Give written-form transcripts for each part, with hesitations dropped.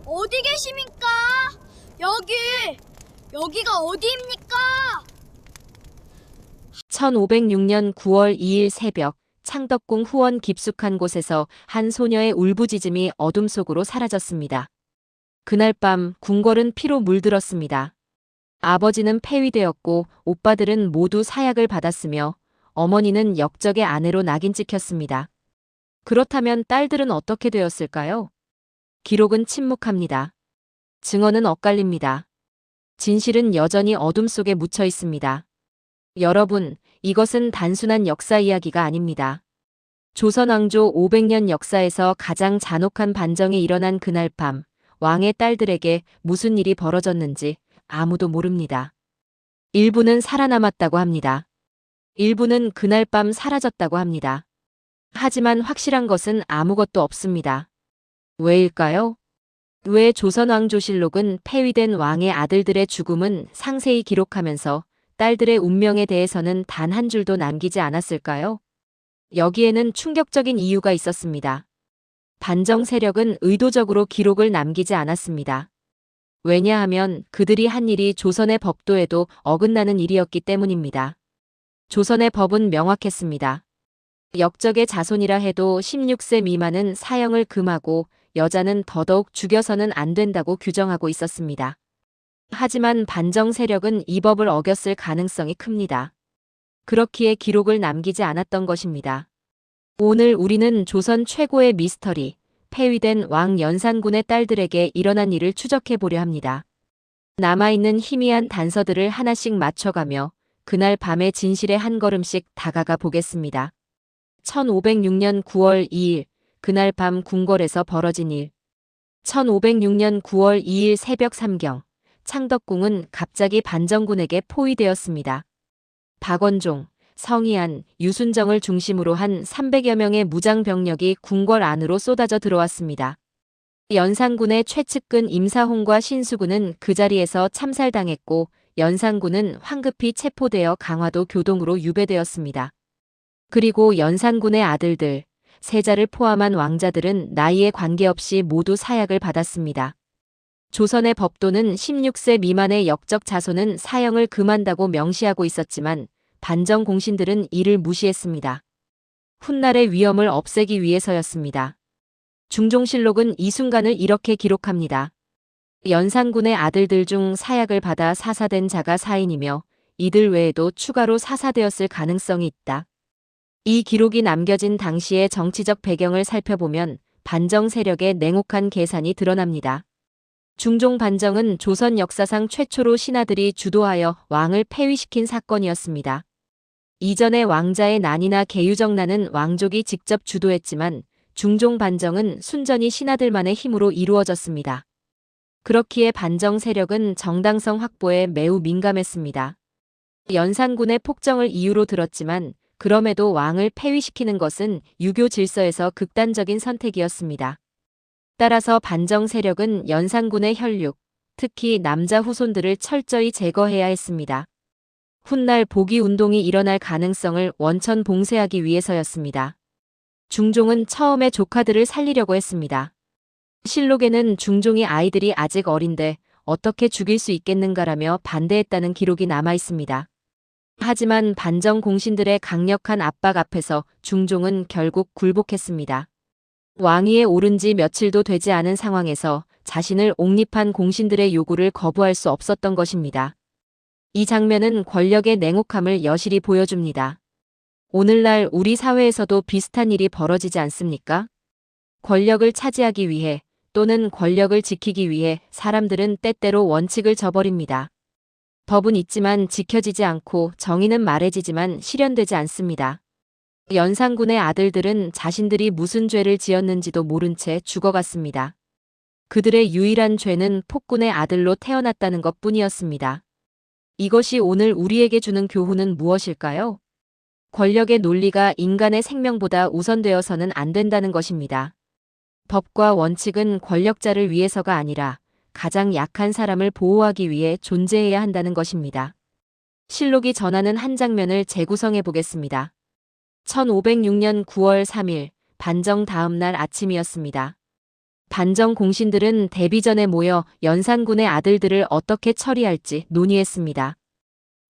어디 계십니까? 여기가 어디입니까? 1506년 9월 2일 새벽 창덕궁 후원 깊숙한 곳에서 한 소녀의 울부짖음이 어둠 속으로 사라졌습니다. 그날 밤 궁궐은 피로 물들었습니다. 아버지는 폐위되었고 오빠들은 모두 사약을 받았으며 어머니는 역적의 아내로 낙인 찍혔습니다. 그렇다면 딸들은 어떻게 되었을까요? 기록은 침묵합니다. 증언은 엇갈립니다. 진실은 여전히 어둠 속에 묻혀 있습니다. 여러분, 이것은 단순한 역사 이야기가 아닙니다. 조선 왕조 500년 역사에서 가장 잔혹한 반정이 일어난 그날 밤, 왕의 딸들에게 무슨 일이 벌어졌는지 아무도 모릅니다. 일부는 살아남았다고 합니다. 일부는 그날 밤 사라졌다고 합니다. 하지만 확실한 것은 아무것도 없습니다. 왜일까요? 왜 조선왕조실록은 폐위된 왕의 아들들의 죽음은 상세히 기록하면서 딸들의 운명에 대해서는 단 한 줄도 남기지 않았을까요? 여기에는 충격적인 이유가 있었습니다. 반정 세력은 의도적으로 기록을 남기지 않았습니다. 왜냐하면 그들이 한 일이 조선의 법도에도 어긋나는 일이었기 때문입니다. 조선의 법은 명확했습니다. 역적의 자손이라 해도 16세 미만은 사형을 금하고 여자는 더더욱 죽여서는 안 된다고 규정하고 있었습니다. 하지만 반정 세력은 이 법을 어겼을 가능성이 큽니다. 그렇기에 기록을 남기지 않았던 것입니다. 오늘 우리는 조선 최고의 미스터리, 폐위된 왕 연산군의 딸들에게 일어난 일을 추적해 보려 합니다. 남아있는 희미한 단서들을 하나씩 맞춰가며 그날 밤의 진실에 한 걸음씩 다가가 보겠습니다. 1506년 9월 2일, 그날 밤 궁궐에서 벌어진 일. 1506년 9월 2일 새벽 3경, 창덕궁은 갑자기 반정군에게 포위되었습니다. 박원종, 성희안, 유순정을 중심으로 한 300여 명의 무장 병력이 궁궐 안으로 쏟아져 들어왔습니다. 연산군의 최측근 임사홍과 신수군은 그 자리에서 참살당했고 연산군은 황급히 체포되어 강화도 교동으로 유배되었습니다. 그리고 연산군의 아들들, 세자를 포함한 왕자들은 나이에 관계없이 모두 사약을 받았습니다. 조선의 법도는 16세 미만의 역적 자손은 사형을 금한다고 명시하고 있었지만 반정 공신들은 이를 무시했습니다. 훗날의 위험을 없애기 위해서였습니다. 중종실록은 이 순간을 이렇게 기록합니다. 연산군의 아들들 중 사약을 받아 사사된 자가 4인이며 이들 외에도 추가로 사사되었을 가능성이 있다. 이 기록이 남겨진 당시의 정치적 배경을 살펴보면 반정 세력의 냉혹한 계산이 드러납니다. 중종 반정은 조선 역사상 최초로 신하들이 주도하여 왕을 폐위시킨 사건이었습니다. 이전의 왕자의 난이나 계유적 난은 왕족이 직접 주도했지만 중종 반정은 순전히 신하들만의 힘으로 이루어졌습니다. 그렇기에 반정 세력은 정당성 확보에 매우 민감했습니다. 연산군의 폭정을 이유로 들었지만 그럼에도 왕을 폐위시키는 것은 유교 질서에서 극단적인 선택이었습니다. 따라서 반정 세력은 연산군의 혈육, 특히 남자 후손들을 철저히 제거해야 했습니다. 훗날 복위 운동이 일어날 가능성을 원천 봉쇄하기 위해서였습니다. 중종은 처음에 조카들을 살리려고 했습니다. 실록에는 중종이 아이들이 아직 어린데 어떻게 죽일 수 있겠는가라며 반대했다는 기록이 남아 있습니다. 하지만 반정 공신들의 강력한 압박 앞에서 중종은 결국 굴복했습니다. 왕위에 오른 지 며칠도 되지 않은 상황에서 자신을 옹립한 공신들의 요구를 거부할 수 없었던 것입니다. 이 장면은 권력의 냉혹함을 여실히 보여줍니다. 오늘날 우리 사회에서도 비슷한 일이 벌어지지 않습니까? 권력을 차지하기 위해 또는 권력을 지키기 위해 사람들은 때때로 원칙을 저버립니다. 법은 있지만 지켜지지 않고 정의는 말해지지만 실현되지 않습니다. 연산군의 아들들은 자신들이 무슨 죄를 지었는지도 모른 채 죽어갔습니다. 그들의 유일한 죄는 폭군의 아들로 태어났다는 것뿐이었습니다. 이것이 오늘 우리에게 주는 교훈은 무엇일까요? 권력의 논리가 인간의 생명보다 우선되어서는 안 된다는 것입니다. 법과 원칙은 권력자를 위해서가 아니라 가장 약한 사람을 보호하기 위해 존재해야 한다는 것입니다. 실록이 전하는 한 장면을 재구성해 보겠습니다. 1506년 9월 3일 반정 다음 날 아침이었습니다. 반정 공신들은 데비전에 모여 연산군의 아들들을 어떻게 처리할지 논의했습니다.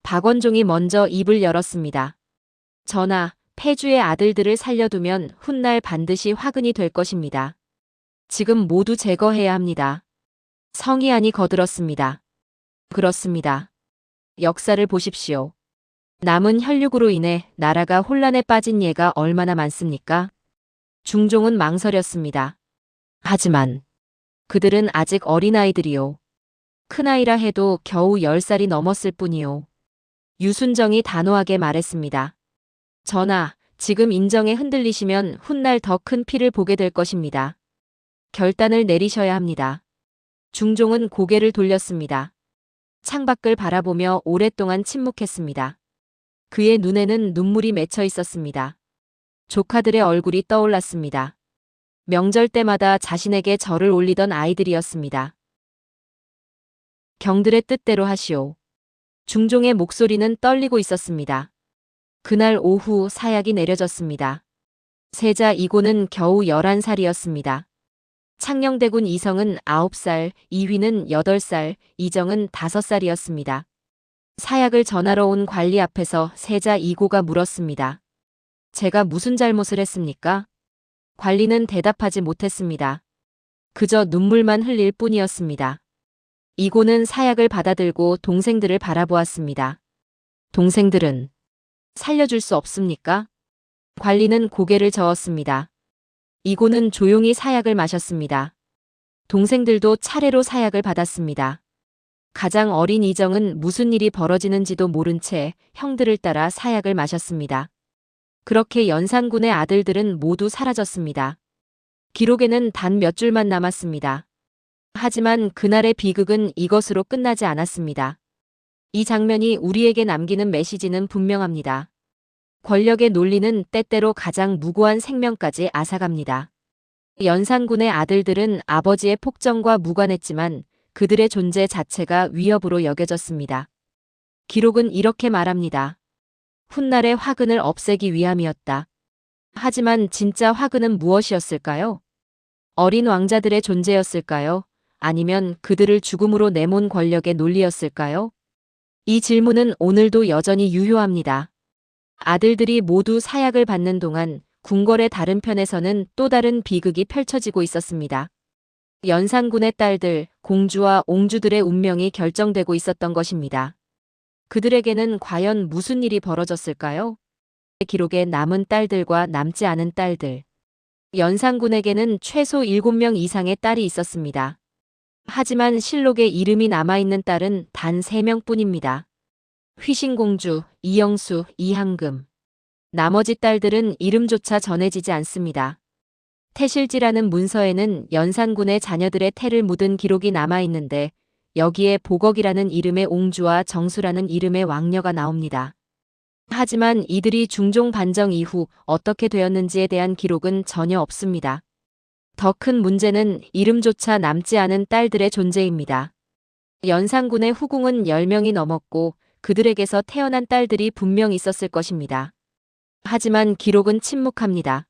박원종이 먼저 입을 열었습니다. 전하, 패주의 아들들을 살려두면 훗날 반드시 화근이 될 것입니다. 지금 모두 제거해야 합니다. 성희안이 거들었습니다. 그렇습니다. 역사를 보십시오. 남은 혈육으로 인해 나라가 혼란에 빠진 예가 얼마나 많습니까? 중종은 망설였습니다. 하지만 그들은 아직 어린아이들이요. 큰아이라 해도 겨우 10살이 넘었을 뿐이요. 유순정이 단호하게 말했습니다. 전하, 지금 인정에 흔들리시면 훗날 더 큰 피를 보게 될 것입니다. 결단을 내리셔야 합니다. 중종은 고개를 돌렸습니다. 창밖을 바라보며 오랫동안 침묵했습니다. 그의 눈에는 눈물이 맺혀 있었습니다. 조카들의 얼굴이 떠올랐습니다. 명절 때마다 자신에게 절을 올리던 아이들이었습니다. 경들의 뜻대로 하시오. 중종의 목소리는 떨리고 있었습니다. 그날 오후 사약이 내려졌습니다. 세자 이고는 겨우 11살이었습니다. 창녕대군 이성은 9살, 이휘는 8살, 이정은 5살이었습니다. 사약을 전하러 온 관리 앞에서 세자 이고가 물었습니다. 제가 무슨 잘못을 했습니까? 관리는 대답하지 못했습니다. 그저 눈물만 흘릴 뿐이었습니다. 이고는 사약을 받아들고 동생들을 바라보았습니다. 동생들은 살려줄 수 없습니까? 관리는 고개를 저었습니다. 이고는 조용히 사약을 마셨습니다. 동생들도 차례로 사약을 받았습니다. 가장 어린 이정은 무슨 일이 벌어지는지도 모른 채 형들을 따라 사약을 마셨습니다. 그렇게 연산군의 아들들은 모두 사라졌습니다. 기록에는 단 몇 줄만 남았습니다. 하지만 그날의 비극은 이것으로 끝나지 않았습니다. 이 장면이 우리에게 남기는 메시지는 분명합니다. 권력의 논리는 때때로 가장 무고한 생명까지 앗아갑니다. 연산군의 아들들은 아버지의 폭정과 무관했지만 그들의 존재 자체가 위협으로 여겨졌습니다. 기록은 이렇게 말합니다. 훗날의 화근을 없애기 위함이었다. 하지만 진짜 화근은 무엇이었을까요? 어린 왕자들의 존재였을까요? 아니면 그들을 죽음으로 내몬 권력의 논리였을까요? 이 질문은 오늘도 여전히 유효합니다. 아들들이 모두 사약을 받는 동안 궁궐의 다른 편에서는 또 다른 비극이 펼쳐지고 있었습니다. 연산군의 딸들, 공주와 옹주들의 운명이 결정되고 있었던 것입니다. 그들에게는 과연 무슨 일이 벌어졌을까요? 기록에 남은 딸들과 남지 않은 딸들. 연산군에게는 최소 7명 이상의 딸이 있었습니다. 하지만 실록에 이름이 남아있는 딸은 단 3명뿐입니다. 휘신공주, 이영수, 이항금. 나머지 딸들은 이름조차 전해지지 않습니다. 태실지라는 문서에는 연산군의 자녀들의 태를 묻은 기록이 남아있는데 여기에 보걱이라는 이름의 옹주와 정수라는 이름의 왕녀가 나옵니다. 하지만 이들이 중종 반정 이후 어떻게 되었는지에 대한 기록은 전혀 없습니다. 더 큰 문제는 이름조차 남지 않은 딸들의 존재입니다. 연산군의 후궁은 10명이 넘었고 그들에게서 태어난 딸들이 분명 있었을 것입니다. 하지만 기록은 침묵합니다.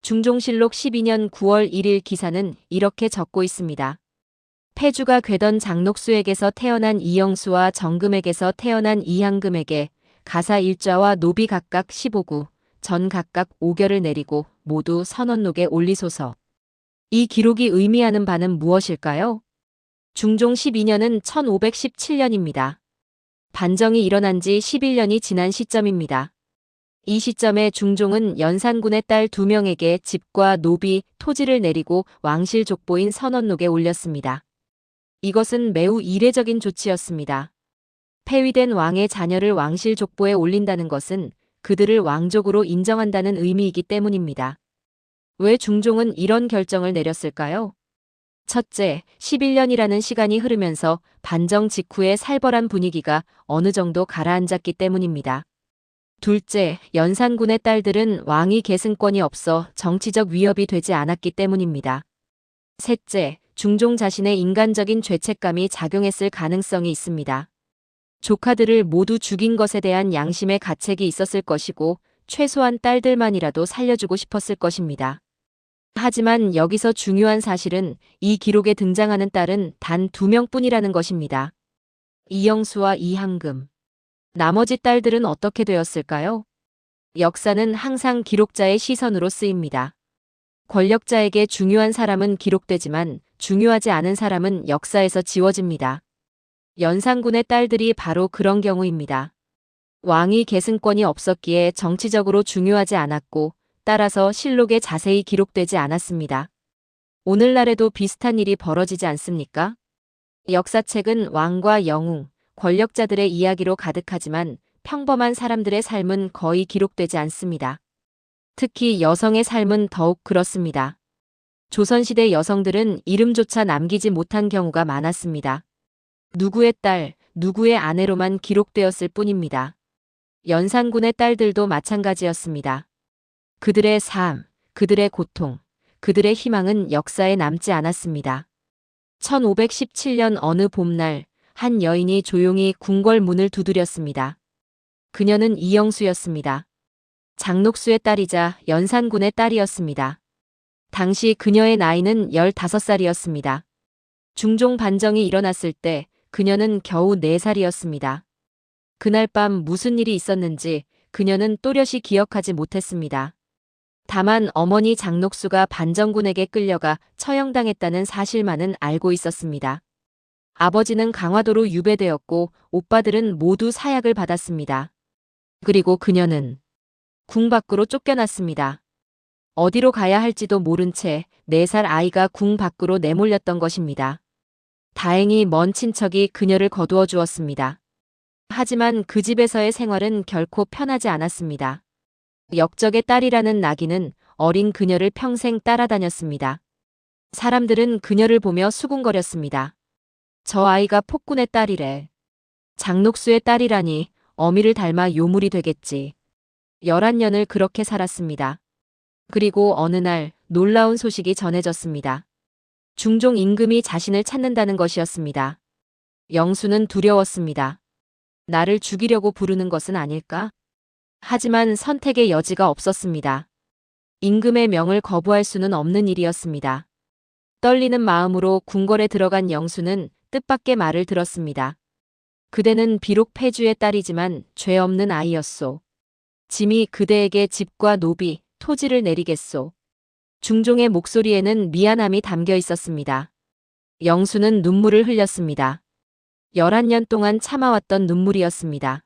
중종실록 12년 9월 1일 기사는 이렇게 적고 있습니다. 패주가 괴던 장록수에게서 태어난 이영수와 정금에게서 태어난 이항금에게 가사 일좌와 노비 각각 15구, 전 각각 5결을 내리고 모두 선언록에 올리소서. 이 기록이 의미하는 바는 무엇일까요? 중종 12년은 1517년입니다. 반정이 일어난 지 11년이 지난 시점입니다. 이 시점에 중종은 연산군의 딸 2명에게 집과 노비, 토지를 내리고 왕실 족보인 선언록에 올렸습니다. 이것은 매우 이례적인 조치였습니다. 폐위된 왕의 자녀를 왕실 족보에 올린다는 것은 그들을 왕족으로 인정한다는 의미이기 때문입니다. 왜 중종은 이런 결정을 내렸을까요? 첫째, 11년이라는 시간이 흐르면서 반정 직후의 살벌한 분위기가 어느 정도 가라앉았기 때문입니다. 둘째, 연산군의 딸들은 왕위 계승권이 없어 정치적 위협이 되지 않았기 때문입니다. 셋째, 중종 자신의 인간적인 죄책감이 작용했을 가능성이 있습니다. 조카들을 모두 죽인 것에 대한 양심의 가책이 있었을 것이고 최소한 딸들만이라도 살려주고 싶었을 것입니다. 하지만 여기서 중요한 사실은 이 기록에 등장하는 딸은 단 2명뿐이라는 것입니다. 이영수와 이항금. 나머지 딸들은 어떻게 되었을까요? 역사는 항상 기록자의 시선으로 쓰입니다. 권력자에게 중요한 사람은 기록되지만 중요하지 않은 사람은 역사에서 지워집니다. 연산군의 딸들이 바로 그런 경우입니다. 왕위 계승권이 없었기에 정치적으로 중요하지 않았고 따라서 실록에 자세히 기록되지 않았습니다. 오늘날에도 비슷한 일이 벌어지지 않습니까? 역사책은 왕과 영웅, 권력자들의 이야기로 가득하지만 평범한 사람들의 삶은 거의 기록되지 않습니다. 특히 여성의 삶은 더욱 그렇습니다. 조선시대 여성들은 이름조차 남기지 못한 경우가 많았습니다. 누구의 딸, 누구의 아내로만 기록되었을 뿐입니다. 연산군의 딸들도 마찬가지였습니다. 그들의 삶, 그들의 고통, 그들의 희망은 역사에 남지 않았습니다. 1517년 어느 봄날 한 여인이 조용히 궁궐 문을 두드렸습니다. 그녀는 이영수였습니다. 장녹수의 딸이자 연산군의 딸이었습니다. 당시 그녀의 나이는 15살이었습니다. 중종 반정이 일어났을 때 그녀는 겨우 4살이었습니다. 그날 밤 무슨 일이 있었는지 그녀는 또렷이 기억하지 못했습니다. 다만 어머니 장녹수가 반정군에게 끌려가 처형당했다는 사실만은 알고 있었습니다. 아버지는 강화도로 유배되었고 오빠들은 모두 사약을 받았습니다. 그리고 그녀는 궁 밖으로 쫓겨났습니다. 어디로 가야 할지도 모른 채 4살 아이가 궁 밖으로 내몰렸던 것입니다. 다행히 먼 친척이 그녀를 거두어 주었습니다. 하지만 그 집에서의 생활은 결코 편하지 않았습니다. 역적의 딸이라는 낙인은 어린 그녀를 평생 따라다녔습니다. 사람들은 그녀를 보며 수군거렸습니다. 저 아이가 폭군의 딸이래. 장녹수의 딸이라니 어미를 닮아 요물이 되겠지. 11년을 그렇게 살았습니다. 그리고 어느 날 놀라운 소식이 전해졌습니다. 중종 임금이 자신을 찾는다는 것이었습니다. 영수는 두려웠습니다. 나를 죽이려고 부르는 것은 아닐까? 하지만 선택의 여지가 없었습니다. 임금의 명을 거부할 수는 없는 일이었습니다. 떨리는 마음으로 궁궐에 들어간 영수는 뜻밖의 말을 들었습니다. 그대는 비록 패주의 딸이지만 죄 없는 아이였소. 짐이 그대에게 집과 노비, 토지를 내리겠소. 중종의 목소리에는 미안함이 담겨 있었습니다. 영수는 눈물을 흘렸습니다. 11년 동안 참아왔던 눈물이었습니다.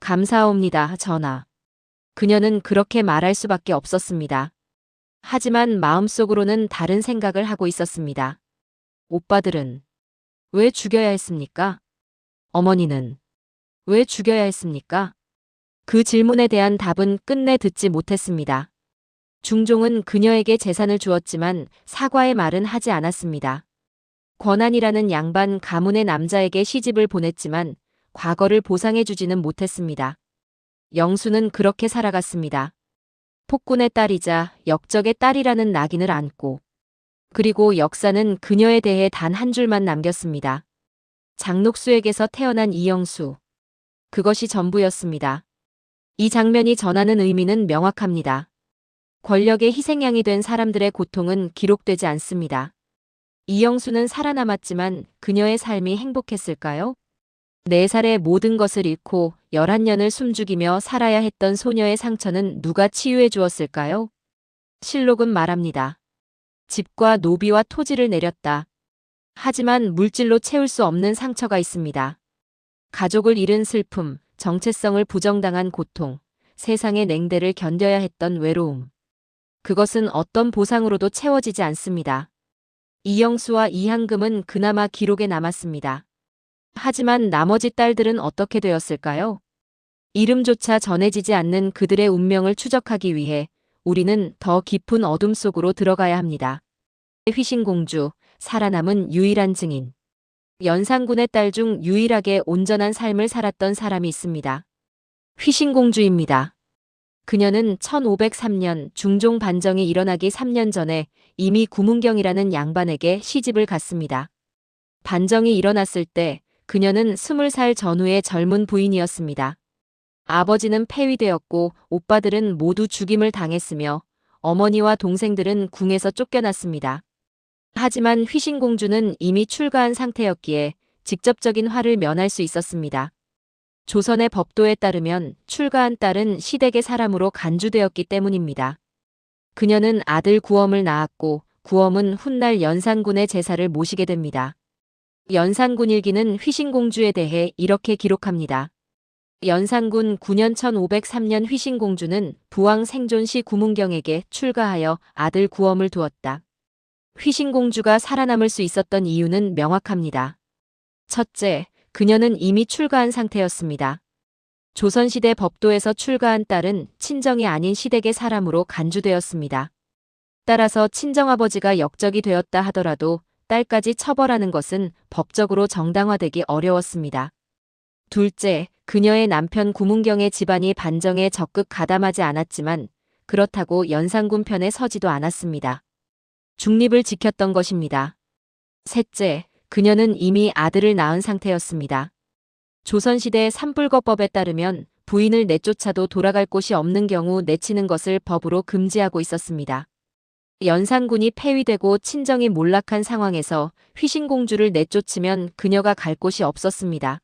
감사옵니다, 전하. 그녀는 그렇게 말할 수밖에 없었습니다. 하지만 마음속으로는 다른 생각을 하고 있었습니다. 오빠들은 왜 죽여야 했습니까? 어머니는 왜 죽여야 했습니까? 그 질문에 대한 답은 끝내 듣지 못했습니다. 중종은 그녀에게 재산을 주었지만 사과의 말은 하지 않았습니다. 권한이라는 양반 가문의 남자에게 시집을 보냈지만 과거를 보상해주지는 못했습니다. 영수는 그렇게 살아갔습니다. 폭군의 딸이자 역적의 딸이라는 낙인을 안고. 그리고 역사는 그녀에 대해 단 한 줄만 남겼습니다. 장녹수에게서 태어난 이영수. 그것이 전부였습니다. 이 장면이 전하는 의미는 명확합니다. 권력의 희생양이 된 사람들의 고통은 기록되지 않습니다. 이영수는 살아남았지만 그녀의 삶이 행복했을까요? 4살에 모든 것을 잃고 11년을 숨죽이며 살아야 했던 소녀의 상처는 누가 치유해 주었을까요? 실록은 말합니다. 집과 노비와 토지를 내렸다. 하지만 물질로 채울 수 없는 상처가 있습니다. 가족을 잃은 슬픔, 정체성을 부정당한 고통, 세상의 냉대를 견뎌야 했던 외로움. 그것은 어떤 보상으로도 채워지지 않습니다. 이영수와 이항금은 그나마 기록에 남았습니다. 하지만 나머지 딸들은 어떻게 되었을까요? 이름조차 전해지지 않는 그들의 운명을 추적하기 위해 우리는 더 깊은 어둠 속으로 들어가야 합니다. 휘신공주, 살아남은 유일한 증인. 연산군의 딸 중 유일하게 온전한 삶을 살았던 사람이 있습니다. 휘신공주입니다. 그녀는 1503년 중종 반정이 일어나기 3년 전에 이미 구문경이라는 양반에게 시집을 갔습니다. 반정이 일어났을 때 그녀는 20살 전후의 젊은 부인이었습니다. 아버지는 폐위되었고 오빠들은 모두 죽임을 당했으며 어머니와 동생들은 궁에서 쫓겨났습니다. 하지만 휘신공주는 이미 출가한 상태였기에 직접적인 화를 면할 수 있었습니다. 조선의 법도에 따르면 출가한 딸은 시댁의 사람으로 간주되었기 때문입니다. 그녀는 아들 구엄을 낳았고 구엄은 훗날 연산군의 제사를 모시게 됩니다. 연산군 일기는 휘신공주에 대해 이렇게 기록합니다. 연산군 9년 1503년 휘신공주는 부왕 생존 시 구문경에게 출가하여 아들 구엄을 두었다. 휘신공주가 살아남을 수 있었던 이유는 명확합니다. 첫째, 그녀는 이미 출가한 상태였습니다. 조선시대 법도에서 출가한 딸은 친정이 아닌 시댁의 사람으로 간주되었습니다. 따라서 친정아버지가 역적이 되었다 하더라도 딸까지 처벌하는 것은 법적으로 정당화되기 어려웠습니다. 둘째, 그녀의 남편 구문경의 집안이 반정에 적극 가담하지 않았지만 그렇다고 연산군 편에 서지도 않았습니다. 중립을 지켰던 것입니다. 셋째, 그녀는 이미 아들을 낳은 상태였습니다. 조선시대 산불거법에 따르면 부인을 내쫓아도 돌아갈 곳이 없는 경우 내치는 것을 법으로 금지하고 있었습니다. 연산군이 폐위되고 친정이 몰락한 상황에서 휘신공주를 내쫓으면 그녀가 갈 곳이 없었습니다.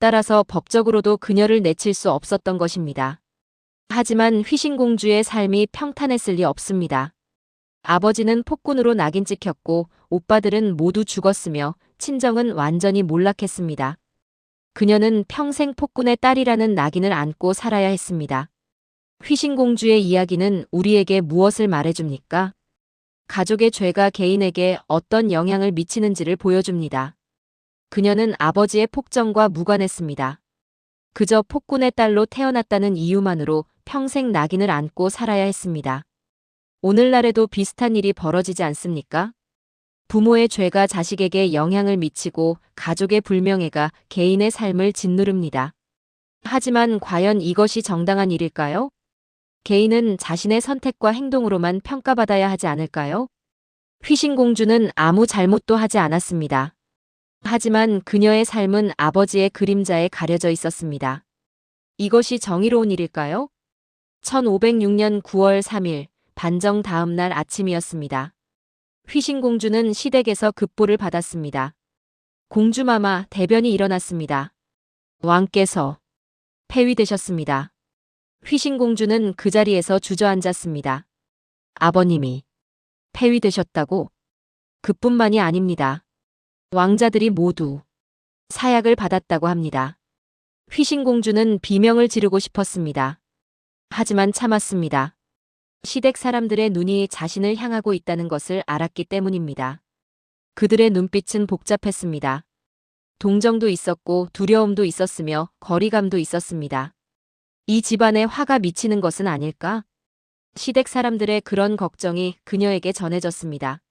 따라서 법적으로도 그녀를 내칠 수 없었던 것입니다. 하지만 휘신공주의 삶이 평탄했을 리 없습니다. 아버지는 폭군으로 낙인 찍혔고 오빠들은 모두 죽었으며 친정은 완전히 몰락했습니다. 그녀는 평생 폭군의 딸이라는 낙인을 안고 살아야 했습니다. 휘신공주의 이야기는 우리에게 무엇을 말해줍니까? 가족의 죄가 개인에게 어떤 영향을 미치는지를 보여줍니다. 그녀는 아버지의 폭정과 무관했습니다. 그저 폭군의 딸로 태어났다는 이유만으로 평생 낙인을 안고 살아야 했습니다. 오늘날에도 비슷한 일이 벌어지지 않습니까? 부모의 죄가 자식에게 영향을 미치고 가족의 불명예가 개인의 삶을 짓누릅니다. 하지만 과연 이것이 정당한 일일까요? 개인은 자신의 선택과 행동으로만 평가받아야 하지 않을까요? 휘신공주는 아무 잘못도 하지 않았습니다. 하지만 그녀의 삶은 아버지의 그림자에 가려져 있었습니다. 이것이 정의로운 일일까요? 1506년 9월 3일 반정 다음 날 아침이었습니다. 휘신공주는 시댁에서 급보를 받았습니다. 공주마마, 대변이 일어났습니다. 왕께서 폐위되셨습니다. 휘신공주는 그 자리에서 주저앉았습니다. 아버님이 폐위되셨다고? 그뿐만이 아닙니다. 왕자들이 모두 사약을 받았다고 합니다. 휘신공주는 비명을 지르고 싶었습니다. 하지만 참았습니다. 시댁 사람들의 눈이 자신을 향하고 있다는 것을 알았기 때문입니다. 그들의 눈빛은 복잡했습니다. 동정도 있었고 두려움도 있었으며 거리감도 있었습니다. 이 집안에 화가 미치는 것은 아닐까? 시댁 사람들의 그런 걱정이 그녀에게 전해졌습니다.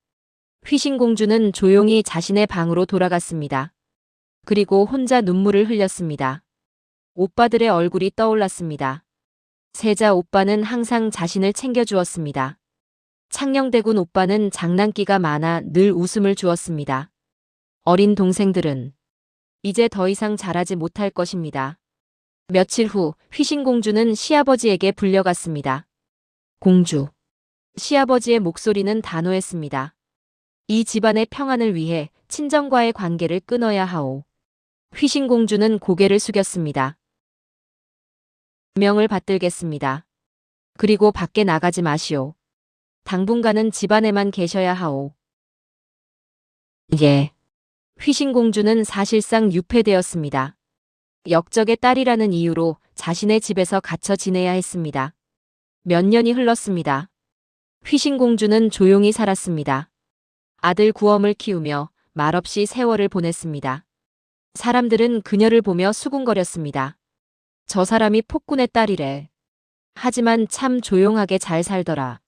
휘신공주는 조용히 자신의 방으로 돌아갔습니다. 그리고 혼자 눈물을 흘렸습니다. 오빠들의 얼굴이 떠올랐습니다. 세자 오빠는 항상 자신을 챙겨주었습니다. 창녕대군 오빠는 장난기가 많아 늘 웃음을 주었습니다. 어린 동생들은 이제 더 이상 자라지 못할 것입니다. 며칠 후 휘신공주는 시아버지에게 불려갔습니다. 공주. 시아버지의 목소리는 단호했습니다. 이 집안의 평안을 위해 친정과의 관계를 끊어야 하오. 휘신공주는 고개를 숙였습니다. 명을 받들겠습니다. 그리고 밖에 나가지 마시오. 당분간은 집안에만 계셔야 하오. 예. 휘신공주는 사실상 유폐되었습니다. 역적의 딸이라는 이유로 자신의 집에서 갇혀 지내야 했습니다. 몇 년이 흘렀습니다. 휘신공주는 조용히 살았습니다. 아들 구엄을 키우며 말없이 세월을 보냈습니다. 사람들은 그녀를 보며 수군거렸습니다. 저 사람이 폭군의 딸이래. 하지만 참 조용하게 잘 살더라.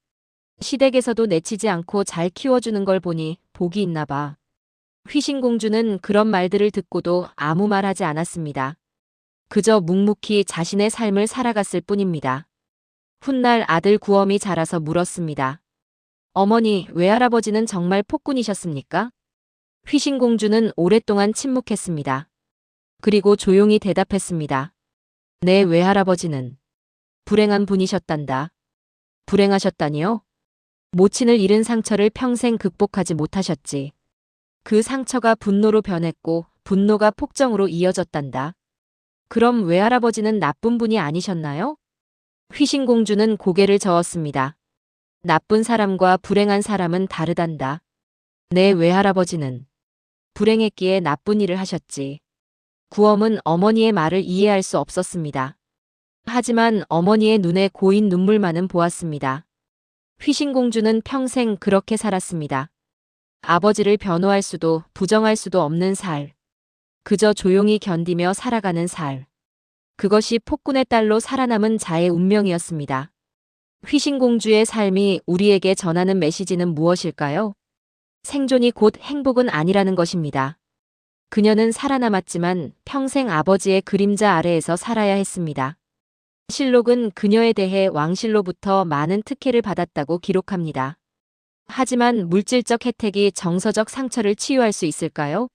시댁에서도 내치지 않고 잘 키워주는 걸 보니 복이 있나 봐. 휘신공주는 그런 말들을 듣고도 아무 말 하지 않았습니다. 그저 묵묵히 자신의 삶을 살아갔을 뿐입니다. 훗날 아들 구엄이 자라서 물었습니다. 어머니, 외할아버지는 정말 폭군이셨습니까? 휘신공주는 오랫동안 침묵했습니다. 그리고 조용히 대답했습니다. 내 외할아버지는 불행한 분이셨단다. 불행하셨다니요? 모친을 잃은 상처를 평생 극복하지 못하셨지. 그 상처가 분노로 변했고 분노가 폭정으로 이어졌단다. 그럼 외할아버지는 나쁜 분이 아니셨나요? 휘신공주는 고개를 저었습니다. 나쁜 사람과 불행한 사람은 다르단다. 내 외할아버지는 불행했기에 나쁜 일을 하셨지. 구엄은 어머니의 말을 이해할 수 없었습니다. 하지만 어머니의 눈에 고인 눈물만은 보았습니다. 휘신공주는 평생 그렇게 살았습니다. 아버지를 변호할 수도 부정할 수도 없는 살. 그저 조용히 견디며 살아가는 살. 그것이 폭군의 딸로 살아남은 자의 운명이었습니다. 휘신공주의 삶이 우리에게 전하는 메시지는 무엇일까요? 생존이 곧 행복은 아니라는 것입니다. 그녀는 살아남았지만 평생 아버지의 그림자 아래에서 살아야 했습니다. 실록은 그녀에 대해 왕실로부터 많은 특혜를 받았다고 기록합니다. 하지만 물질적 혜택이 정서적 상처를 치유할 수 있을까요?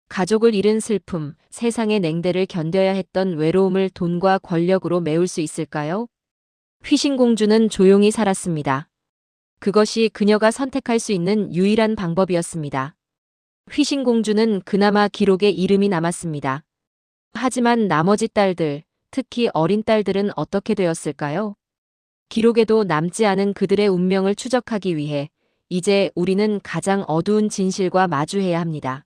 가족을 잃은 슬픔, 세상의 냉대를 견뎌야 했던 외로움을 돈과 권력으로 메울 수 있을까요? 휘신공주는 조용히 살았습니다. 그것이 그녀가 선택할 수 있는 유일한 방법이었습니다. 휘신공주는 그나마 기록에 이름이 남았습니다. 하지만 나머지 딸들, 특히 어린 딸들은 어떻게 되었을까요? 기록에도 남지 않은 그들의 운명을 추적하기 위해 이제 우리는 가장 어두운 진실과 마주해야 합니다.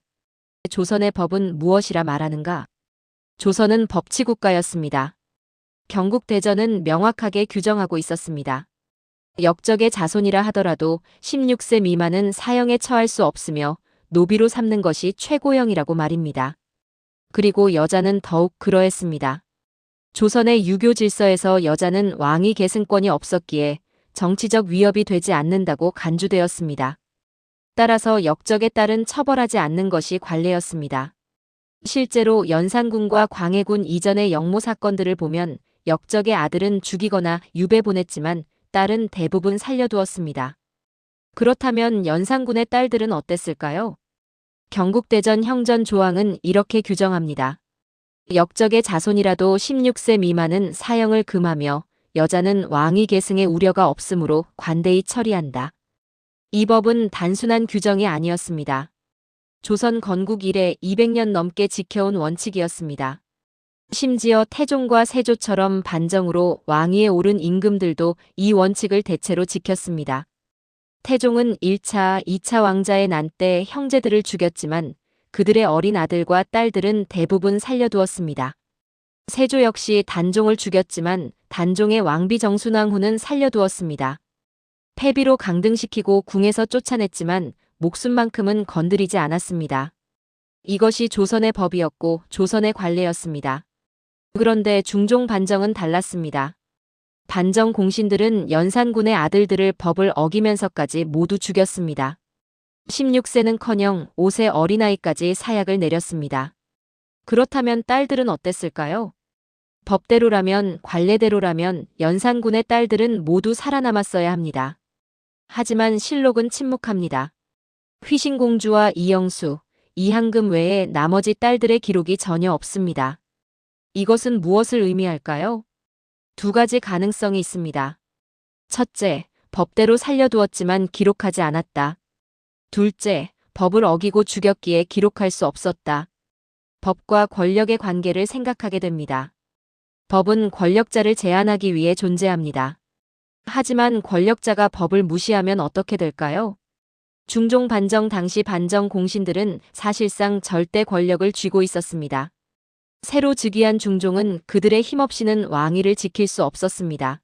조선의 법은 무엇이라 말하는가? 조선은 법치국가였습니다. 경국대전은 명확하게 규정하고 있었습니다. 역적의 자손이라 하더라도 16세 미만은 사형에 처할 수 없으며 노비로 삼는 것이 최고형이라고 말입니다. 그리고 여자는 더욱 그러했습니다. 조선의 유교 질서에서 여자는 왕위 계승권이 없었기에 정치적 위협이 되지 않는다고 간주되었습니다. 따라서 역적의 딸은 처벌하지 않는 것이 관례였습니다. 실제로 연산군과 광해군 이전의 역모 사건들을 보면 역적의 아들은 죽이거나 유배 보냈지만 딸은 대부분 살려두었습니다. 그렇다면 연산군의 딸들은 어땠을까요? 경국대전 형전 조항은 이렇게 규정합니다. 역적의 자손이라도 16세 미만은 사형을 금하며 여자는 왕위 계승의 우려가 없으므로 관대히 처리한다. 이 법은 단순한 규정이 아니었습니다. 조선 건국 이래 200년 넘게 지켜온 원칙이었습니다. 심지어 태종과 세조처럼 반정으로 왕위에 오른 임금들도 이 원칙을 대체로 지켰습니다. 태종은 1차, 2차 왕자의 난 때 형제들을 죽였지만 그들의 어린 아들과 딸들은 대부분 살려두었습니다. 세조 역시 단종을 죽였지만 단종의 왕비 정순왕 후는 살려두었습니다. 패비로 강등시키고 궁에서 쫓아냈지만 목숨만큼은 건드리지 않았습니다. 이것이 조선의 법이었고 조선의 관례였습니다. 그런데 중종 반정은 달랐습니다. 반정 공신들은 연산군의 아들들을 법을 어기면서까지 모두 죽였습니다. 16세는커녕 5세 어린아이까지 사약을 내렸습니다. 그렇다면 딸들은 어땠을까요? 법대로라면, 관례대로라면 연산군의 딸들은 모두 살아남았어야 합니다. 하지만 실록은 침묵합니다. 휘신공주와 이영수, 이항금 외에 나머지 딸들의 기록이 전혀 없습니다. 이것은 무엇을 의미할까요? 두 가지 가능성이 있습니다. 첫째, 법대로 살려두었지만 기록하지 않았다. 둘째, 법을 어기고 죽였기에 기록할 수 없었다. 법과 권력의 관계를 생각하게 됩니다. 법은 권력자를 제한하기 위해 존재합니다. 하지만 권력자가 법을 무시하면 어떻게 될까요? 중종 반정 당시 반정 공신들은 사실상 절대 권력을 쥐고 있었습니다. 새로 즉위한 중종은 그들의 힘없이는 왕위를 지킬 수 없었습니다.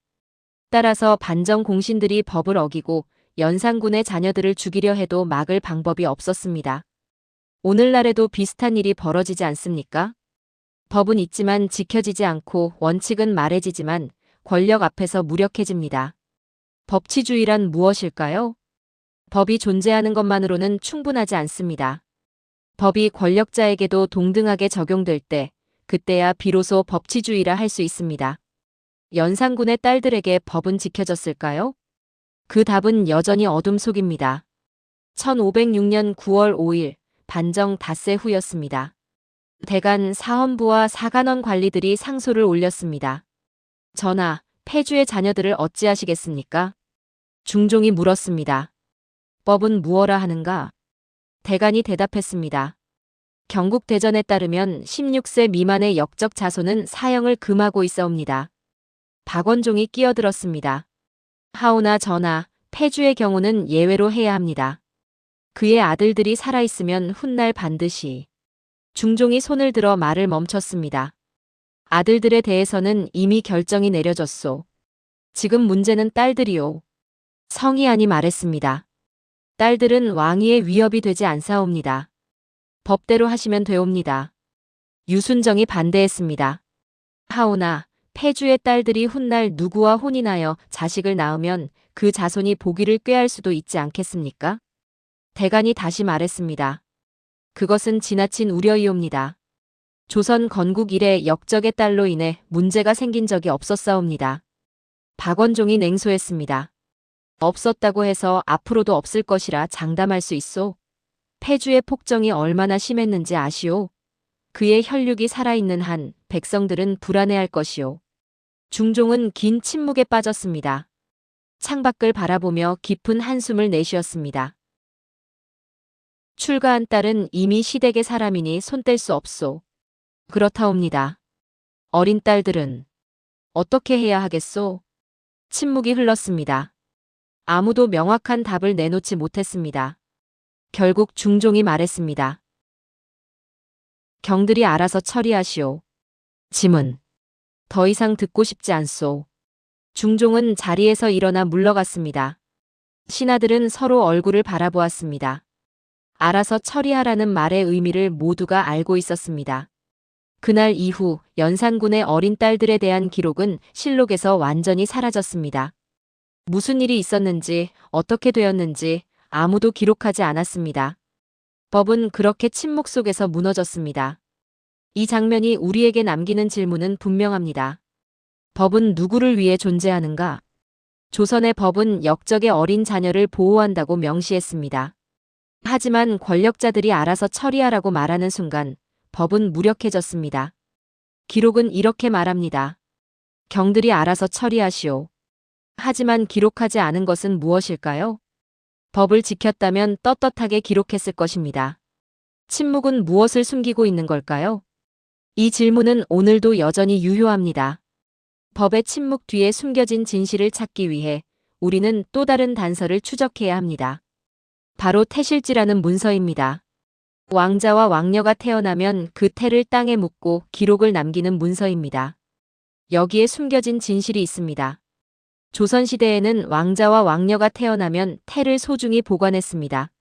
따라서 반정 공신들이 법을 어기고 연산군의 자녀들을 죽이려 해도 막을 방법이 없었습니다. 오늘날에도 비슷한 일이 벌어지지 않습니까? 법은 있지만 지켜지지 않고 원칙은 말해지지만 권력 앞에서 무력해집니다. 법치주의란 무엇일까요? 법이 존재하는 것만으로는 충분하지 않습니다. 법이 권력자에게도 동등하게 적용될 때, 그때야 비로소 법치주의라 할 수 있습니다. 연산군의 딸들에게 법은 지켜졌을까요? 그 답은 여전히 어둠 속입니다. 1506년 9월 5일, 반정 닷새 후였습니다. 대간 사헌부와 사간원 관리들이 상소를 올렸습니다. 전하, 폐주의 자녀들을 어찌하시겠습니까? 중종이 물었습니다. 법은 무엇라 하는가? 대간이 대답했습니다. 경국대전에 따르면 16세 미만의 역적 자손은 사형을 금하고 있사옵니다. 박원종이 끼어들었습니다. 하오나 전하, 폐주의 경우는 예외로 해야 합니다. 그의 아들들이 살아있으면 훗날 반드시. 중종이 손을 들어 말을 멈췄습니다. 아들들에 대해서는 이미 결정이 내려졌소. 지금 문제는 딸들이오. 성희안이 말했습니다. 딸들은 왕위의 위협이 되지 않사옵니다. 법대로 하시면 되옵니다. 유순정이 반대했습니다. 하오나 폐주의 딸들이 훗날 누구와 혼인하여 자식을 낳으면 그 자손이 복위를 꾀할 수도 있지 않겠습니까? 대간이 다시 말했습니다. 그것은 지나친 우려이옵니다. 조선 건국 이래 역적의 딸로 인해 문제가 생긴 적이 없었사옵니다. 박원종이 냉소했습니다. 없었다고 해서 앞으로도 없을 것이라 장담할 수 있소. 폐주의 폭정이 얼마나 심했는지 아시오. 그의 혈육이 살아있는 한 백성들은 불안해할 것이오. 중종은 긴 침묵에 빠졌습니다. 창밖을 바라보며 깊은 한숨을 내쉬었습니다. 출가한 딸은 이미 시댁의 사람이니 손뗄 수 없소. 그렇다옵니다. 어린 딸들은 어떻게 해야 하겠소? 침묵이 흘렀습니다. 아무도 명확한 답을 내놓지 못했습니다. 결국 중종이 말했습니다. 경들이 알아서 처리하시오. 짐은 더 이상 듣고 싶지 않소. 중종은 자리에서 일어나 물러갔습니다. 신하들은 서로 얼굴을 바라보았습니다. 알아서 처리하라는 말의 의미를 모두가 알고 있었습니다. 그날 이후 연산군의 어린 딸들에 대한 기록은 실록에서 완전히 사라졌습니다. 무슨 일이 있었는지, 어떻게 되었는지 아무도 기록하지 않았습니다. 법은 그렇게 침묵 속에서 무너졌습니다. 이 장면이 우리에게 남기는 질문은 분명합니다. 법은 누구를 위해 존재하는가? 조선의 법은 역적의 어린 자녀를 보호한다고 명시했습니다. 하지만 권력자들이 알아서 처리하라고 말하는 순간 법은 무력해졌습니다. 기록은 이렇게 말합니다. 경들이 알아서 처리하시오. 하지만 기록하지 않은 것은 무엇일까요? 법을 지켰다면 떳떳하게 기록했을 것입니다. 침묵은 무엇을 숨기고 있는 걸까요? 이 질문은 오늘도 여전히 유효합니다. 법의 침묵 뒤에 숨겨진 진실을 찾기 위해 우리는 또 다른 단서를 추적해야 합니다. 바로 태실지라는 문서입니다. 왕자와 왕녀가 태어나면 그 태를 땅에 묻고 기록을 남기는 문서입니다. 여기에 숨겨진 진실이 있습니다. 조선시대에는 왕자와 왕녀가 태어나면 태를 소중히 보관했습니다.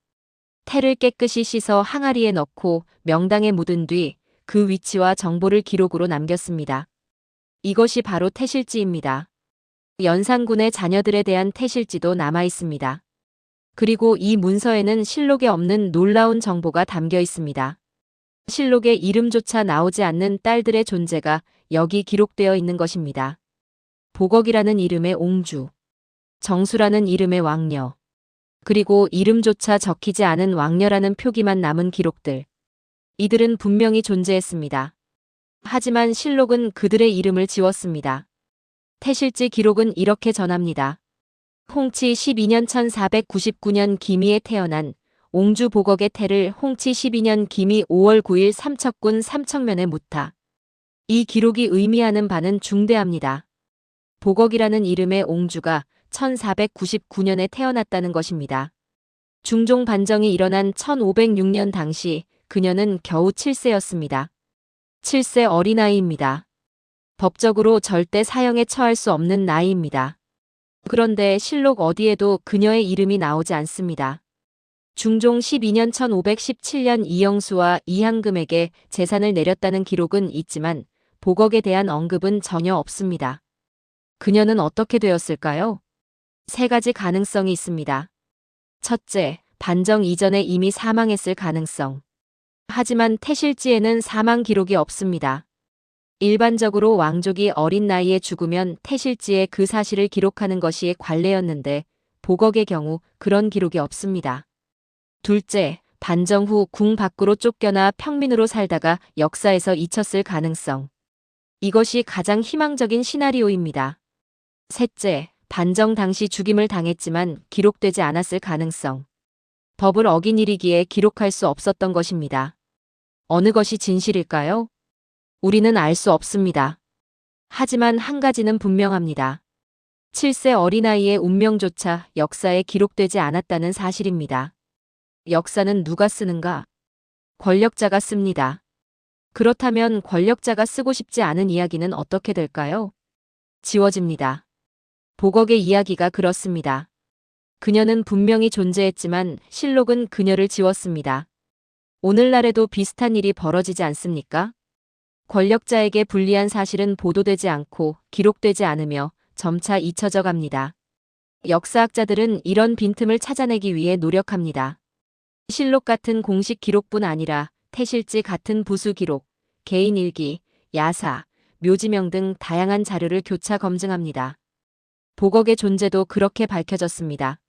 태를 깨끗이 씻어 항아리에 넣고 명당에 묻은 뒤 그 위치와 정보를 기록으로 남겼습니다. 이것이 바로 태실지입니다. 연산군의 자녀들에 대한 태실지도 남아 있습니다. 그리고 이 문서에는 실록에 없는 놀라운 정보가 담겨 있습니다. 실록에 이름조차 나오지 않는 딸들의 존재가 여기 기록되어 있는 것입니다. 보걱이라는 이름의 옹주, 정수라는 이름의 왕녀, 그리고 이름조차 적히지 않은 왕녀라는 표기만 남은 기록들. 이들은 분명히 존재했습니다. 하지만 실록은 그들의 이름을 지웠습니다. 태실지 기록은 이렇게 전합니다. 홍치 12년 1499년 기미에 태어난 옹주 보걱의 태를 홍치 12년 기미 5월 9일 삼척군 삼척면에 묻다. 이 기록이 의미하는 바는 중대합니다. 보걱이라는 이름의 옹주가 1499년에 태어났다는 것입니다. 중종 반정이 일어난 1506년 당시 그녀는 겨우 7세였습니다. 7세 어린아이입니다. 법적으로 절대 사형에 처할 수 없는 나이입니다. 그런데 실록 어디에도 그녀의 이름이 나오지 않습니다. 중종 12년 1517년 이영수와 이항금에게 재산을 내렸다는 기록은 있지만 보걱에 대한 언급은 전혀 없습니다. 그녀는 어떻게 되었을까요? 세 가지 가능성이 있습니다. 첫째, 반정 이전에 이미 사망했을 가능성. 하지만 태실지에는 사망 기록이 없습니다. 일반적으로 왕족이 어린 나이에 죽으면 태실지에 그 사실을 기록하는 것이 관례였는데 보걱의 경우 그런 기록이 없습니다. 둘째, 반정 후 궁 밖으로 쫓겨나 평민으로 살다가 역사에서 잊혔을 가능성. 이것이 가장 희망적인 시나리오입니다. 셋째, 반정 당시 죽임을 당했지만 기록되지 않았을 가능성. 법을 어긴 일이기에 기록할 수 없었던 것입니다. 어느 것이 진실일까요? 우리는 알 수 없습니다. 하지만 한 가지는 분명합니다. 7세 어린아이의 운명조차 역사에 기록되지 않았다는 사실입니다. 역사는 누가 쓰는가? 권력자가 씁니다. 그렇다면 권력자가 쓰고 싶지 않은 이야기는 어떻게 될까요? 지워집니다. 보걱의 이야기가 그렇습니다. 그녀는 분명히 존재했지만 실록은 그녀를 지웠습니다. 오늘날에도 비슷한 일이 벌어지지 않습니까? 권력자에게 불리한 사실은 보도되지 않고 기록되지 않으며 점차 잊혀져 갑니다. 역사학자들은 이런 빈틈을 찾아내기 위해 노력합니다. 실록 같은 공식 기록뿐 아니라 태실지 같은 부수 기록, 개인 일기, 야사, 묘지명 등 다양한 자료를 교차 검증합니다. 보걱의 존재도 그렇게 밝혀졌습니다.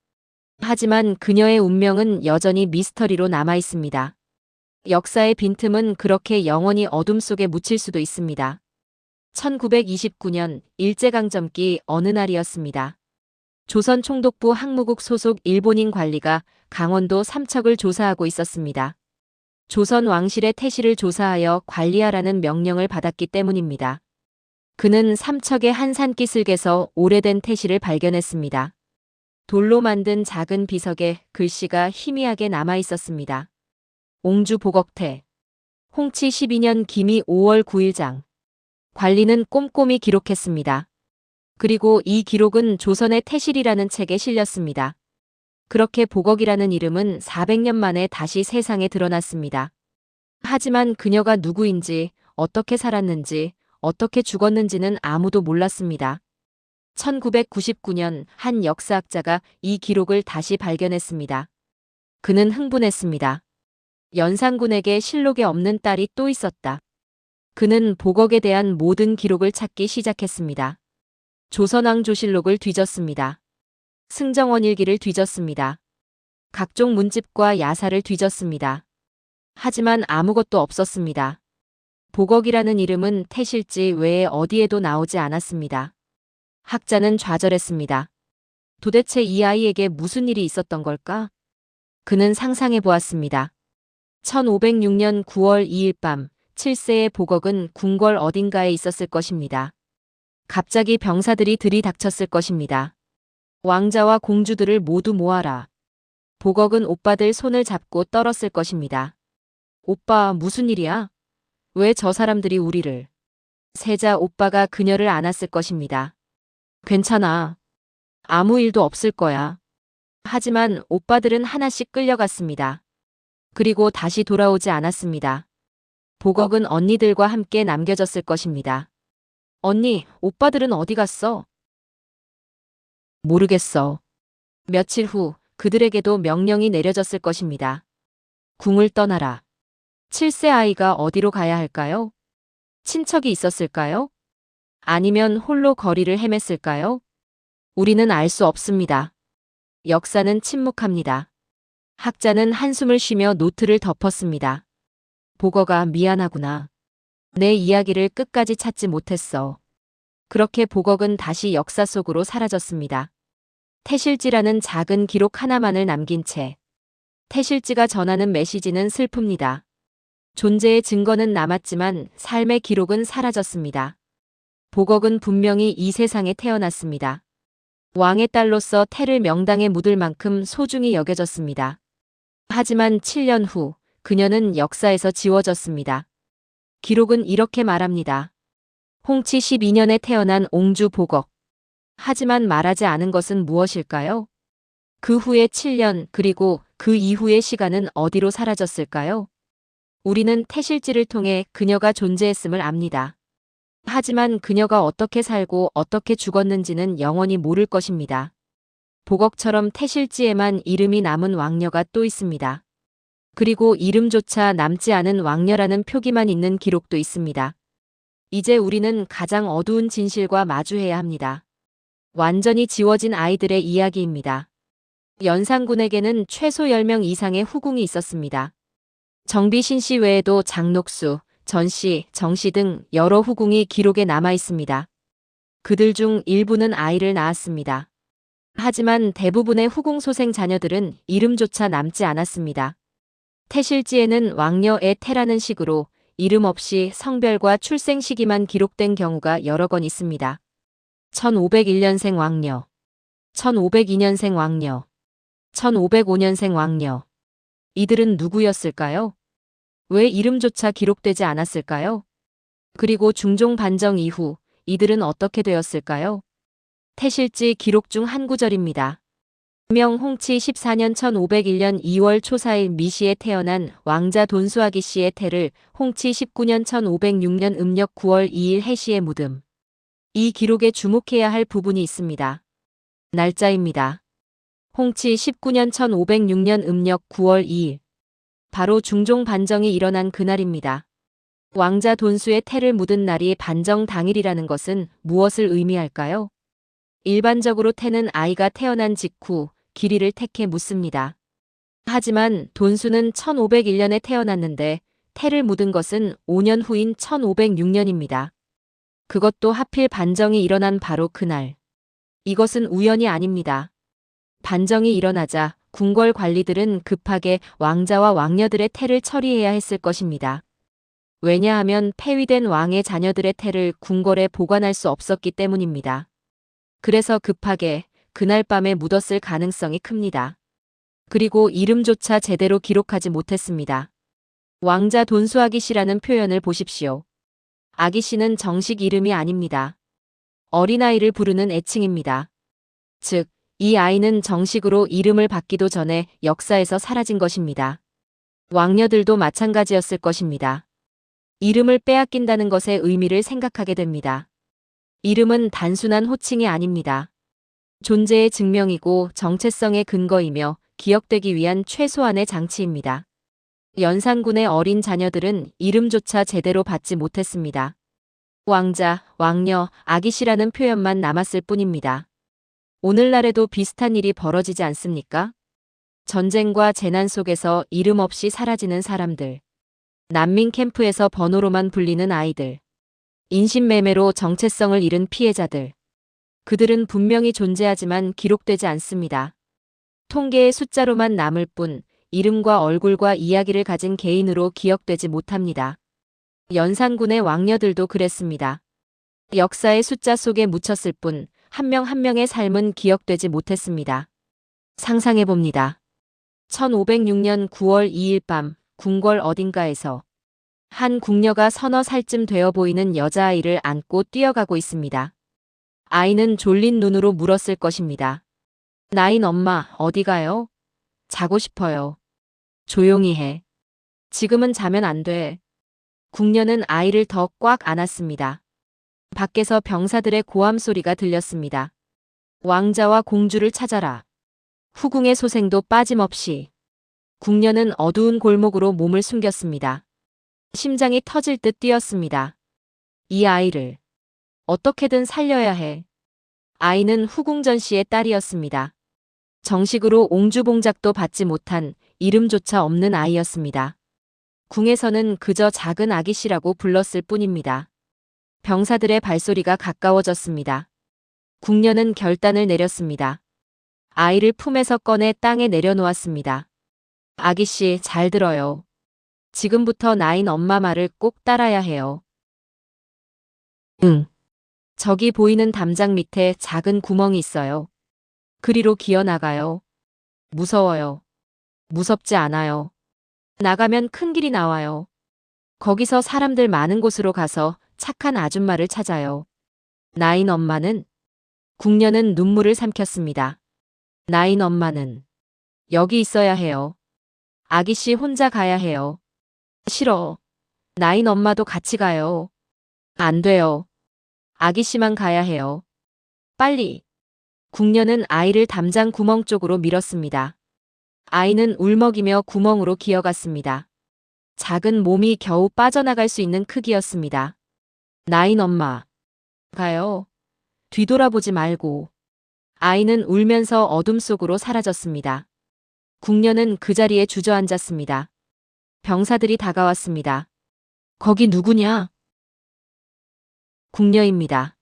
하지만 그녀의 운명은 여전히 미스터리로 남아 있습니다. 역사의 빈틈은 그렇게 영원히 어둠 속에 묻힐 수도 있습니다. 1929년 일제강점기 어느 날이었습니다. 조선 총독부 항무국 소속 일본인 관리가 강원도 삼척을 조사하고 있었습니다. 조선 왕실의 태실을 조사하여 관리하라는 명령을 받았기 때문입니다. 그는 삼척의 한 산기슭에서 오래된 태실을 발견했습니다. 돌로 만든 작은 비석에 글씨가 희미하게 남아 있었습니다. 옹주 보걱태. 홍치 12년 기미 5월 9일장. 관리는 꼼꼼히 기록했습니다. 그리고 이 기록은 조선의 태실이라는 책에 실렸습니다. 그렇게 보걱이라는 이름은 400년 만에 다시 세상에 드러났습니다. 하지만 그녀가 누구인지, 어떻게 살았는지, 어떻게 죽었는지는 아무도 몰랐습니다. 1999년 한 역사학자가 이 기록을 다시 발견했습니다. 그는 흥분했습니다. 연산군에게 실록에 없는 딸이 또 있었다. 그는 보걱에 대한 모든 기록을 찾기 시작했습니다. 조선왕조실록을 뒤졌습니다. 승정원일기를 뒤졌습니다. 각종 문집과 야사를 뒤졌습니다. 하지만 아무것도 없었습니다. 보걱이라는 이름은 태실지 외에 어디에도 나오지 않았습니다. 학자는 좌절했습니다. 도대체 이 아이에게 무슨 일이 있었던 걸까? 그는 상상해 보았습니다. 1506년 9월 2일 밤 7세의 보걱은 궁궐 어딘가에 있었을 것입니다. 갑자기 병사들이 들이닥쳤을 것입니다. 왕자와 공주들을 모두 모아라. 보걱은 오빠들 손을 잡고 떨었을 것입니다. 오빠, 무슨 일이야? 왜 저 사람들이 우리를? 세자 오빠가 그녀를 안았을 것입니다. 괜찮아. 아무 일도 없을 거야. 하지만 오빠들은 하나씩 끌려갔습니다. 그리고 다시 돌아오지 않았습니다. 보걱은 언니들과 함께 남겨졌을 것입니다. 언니, 오빠들은 어디 갔어? 모르겠어. 며칠 후 그들에게도 명령이 내려졌을 것입니다. 궁을 떠나라. 7세 아이가 어디로 가야 할까요? 친척이 있었을까요? 아니면 홀로 거리를 헤맸을까요? 우리는 알 수 없습니다. 역사는 침묵합니다. 학자는 한숨을 쉬며 노트를 덮었습니다. 보거가 미안하구나. 내 이야기를 끝까지 찾지 못했어. 그렇게 보걱은 다시 역사 속으로 사라졌습니다. 태실지라는 작은 기록 하나만을 남긴 채 태실지가 전하는 메시지는 슬픕니다. 존재의 증거는 남았지만 삶의 기록은 사라졌습니다. 보걱은 분명히 이 세상에 태어났습니다. 왕의 딸로서 태를 명당에 묻을 만큼 소중히 여겨졌습니다. 하지만 7년 후 그녀는 역사에서 지워졌습니다. 기록은 이렇게 말합니다. 홍치 12년에 태어난 옹주 보걱. 하지만 말하지 않은 것은 무엇일까요? 그 후에 7년 그리고 그 이후의 시간은 어디로 사라졌을까요? 우리는 태실지를 통해 그녀가 존재했음을 압니다. 하지만 그녀가 어떻게 살고 어떻게 죽었는지는 영원히 모를 것입니다. 보걱처럼 태실지에만 이름이 남은 왕녀가 또 있습니다. 그리고 이름조차 남지 않은 왕녀라는 표기만 있는 기록도 있습니다. 이제 우리는 가장 어두운 진실과 마주해야 합니다. 완전히 지워진 아이들의 이야기입니다. 연산군에게는 최소 10명 이상의 후궁이 있었습니다. 정비신 씨 외에도 장녹수, 전씨, 정씨 등 여러 후궁이 기록에 남아 있습니다. 그들 중 일부는 아이를 낳았습니다. 하지만 대부분의 후궁소생 자녀들은 이름조차 남지 않았습니다. 태실지에는 왕녀의 태라는 식으로 이름 없이 성별과 출생 시기만 기록된 경우가 여러 건 있습니다. 1501년생 왕녀, 1502년생 왕녀, 1505년생 왕녀. 이들은 누구였을까요? 왜 이름조차 기록되지 않았을까요? 그리고 중종 반정 이후 이들은 어떻게 되었을까요? 태실지 기록 중 한 구절입니다. 명 홍치 14년 1501년 2월 초사일 미시에 태어난 왕자 돈수아기 씨의 태를 홍치 19년 1506년 음력 9월 2일 해시에 묻음. 이 기록에 주목해야 할 부분이 있습니다. 날짜입니다. 홍치 19년 1506년 음력 9월 2일. 바로 중종 반정이 일어난 그날입니다. 왕자 돈수의 태를 묻은 날이 반정 당일이라는 것은 무엇을 의미할까요? 일반적으로 태는 아이가 태어난 직후 길이를 택해 묻습니다. 하지만 돈수는 1501년에 태어났는데 태를 묻은 것은 5년 후인 1506년입니다. 그것도 하필 반정이 일어난 바로 그날. 이것은 우연이 아닙니다. 반정이 일어나자 궁궐 관리들은 급하게 왕자와 왕녀들의 태를 처리해야 했을 것입니다. 왜냐하면 폐위된 왕의 자녀들의 태를 궁궐에 보관할 수 없었기 때문입니다. 그래서 급하게 그날 밤에 묻었을 가능성이 큽니다. 그리고 이름조차 제대로 기록하지 못했습니다. 왕자 돈수아기 씨라는 표현을 보십시오. 아기 씨는 정식 이름이 아닙니다. 어린아이를 부르는 애칭입니다. 즉, 이 아이는 정식으로 이름을 받기도 전에 역사에서 사라진 것입니다. 왕녀들도 마찬가지였을 것입니다. 이름을 빼앗긴다는 것의 의미를 생각하게 됩니다. 이름은 단순한 호칭이 아닙니다. 존재의 증명이고 정체성의 근거이며 기억되기 위한 최소한의 장치입니다. 연산군의 어린 자녀들은 이름조차 제대로 받지 못했습니다. 왕자, 왕녀, 아기씨라는 표현만 남았을 뿐입니다. 오늘날에도 비슷한 일이 벌어지지 않습니까? 전쟁과 재난 속에서 이름 없이 사라지는 사람들. 난민 캠프에서 번호로만 불리는 아이들. 인신매매로 정체성을 잃은 피해자들. 그들은 분명히 존재하지만 기록되지 않습니다. 통계의 숫자로만 남을 뿐 이름과 얼굴과 이야기를 가진 개인으로 기억되지 못합니다. 연산군의 왕녀들도 그랬습니다. 역사의 숫자 속에 묻혔을 뿐 한 명 한 명의 삶은 기억되지 못했습니다. 상상해봅니다. 1506년 9월 2일 밤 궁궐 어딘가에서 한 궁녀가 서너 살쯤 되어 보이는 여자아이를 안고 뛰어가고 있습니다. 아이는 졸린 눈으로 물었을 것입니다. 나인 엄마, 어디 가요? 자고 싶어요. 조용히 해. 지금은 자면 안 돼. 궁녀는 아이를 더 꽉 안았습니다. 밖에서 병사들의 고함 소리가 들렸습니다. 왕자와 공주를 찾아라. 후궁의 소생도 빠짐없이. 궁녀는 어두운 골목으로 몸을 숨겼습니다. 심장이 터질 듯 뛰었습니다. 이 아이를 어떻게든 살려야 해. 아이는 후궁전 씨의 딸이었습니다. 정식으로 옹주봉작도 받지 못한 이름조차 없는 아이였습니다. 궁에서는 그저 작은 아기씨라고 불렀을 뿐입니다. 병사들의 발소리가 가까워졌습니다. 궁녀는 결단을 내렸습니다. 아이를 품에서 꺼내 땅에 내려놓았습니다. 아기씨, 잘 들어요. 지금부터 나인 엄마 말을 꼭 따라야 해요. 응. 저기 보이는 담장 밑에 작은 구멍이 있어요. 그리로 기어나가요. 무서워요. 무섭지 않아요. 나가면 큰 길이 나와요. 거기서 사람들 많은 곳으로 가서 착한 아줌마를 찾아요. 나인 엄마는? 궁녀는 눈물을 삼켰습니다. 나인 엄마는 여기 있어야 해요. 아기씨 혼자 가야 해요. 싫어. 나인 엄마도 같이 가요. 안 돼요. 아기씨만 가야 해요. 빨리. 궁녀는 아이를 담장 구멍 쪽으로 밀었습니다. 아이는 울먹이며 구멍으로 기어갔습니다. 작은 몸이 겨우 빠져나갈 수 있는 크기였습니다. 나인 엄마. 가요. 뒤돌아보지 말고. 아이는 울면서 어둠 속으로 사라졌습니다. 궁녀는 그 자리에 주저앉았습니다. 병사들이 다가왔습니다. 거기 누구냐? 궁녀입니다.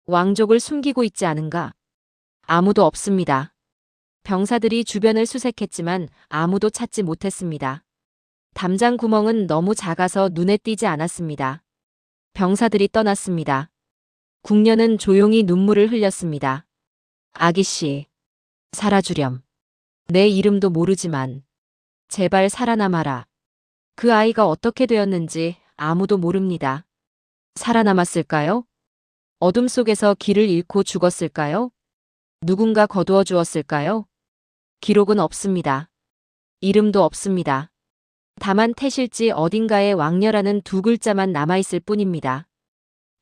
왕족을 숨기고 있지 않은가? 아무도 없습니다. 병사들이 주변을 수색했지만 아무도 찾지 못했습니다. 담장 구멍은 너무 작아서 눈에 띄지 않았습니다. 병사들이 떠났습니다. 궁녀는 조용히 눈물을 흘렸습니다. 아기씨, 살아주렴. 내 이름도 모르지만 제발 살아남아라. 그 아이가 어떻게 되었는지 아무도 모릅니다. 살아남았을까요? 어둠 속에서 길을 잃고 죽었을까요? 누군가 거두어 주었을까요? 기록은 없습니다. 이름도 없습니다. 다만 태실지 어딘가에 왕녀라는 두 글자만 남아있을 뿐입니다.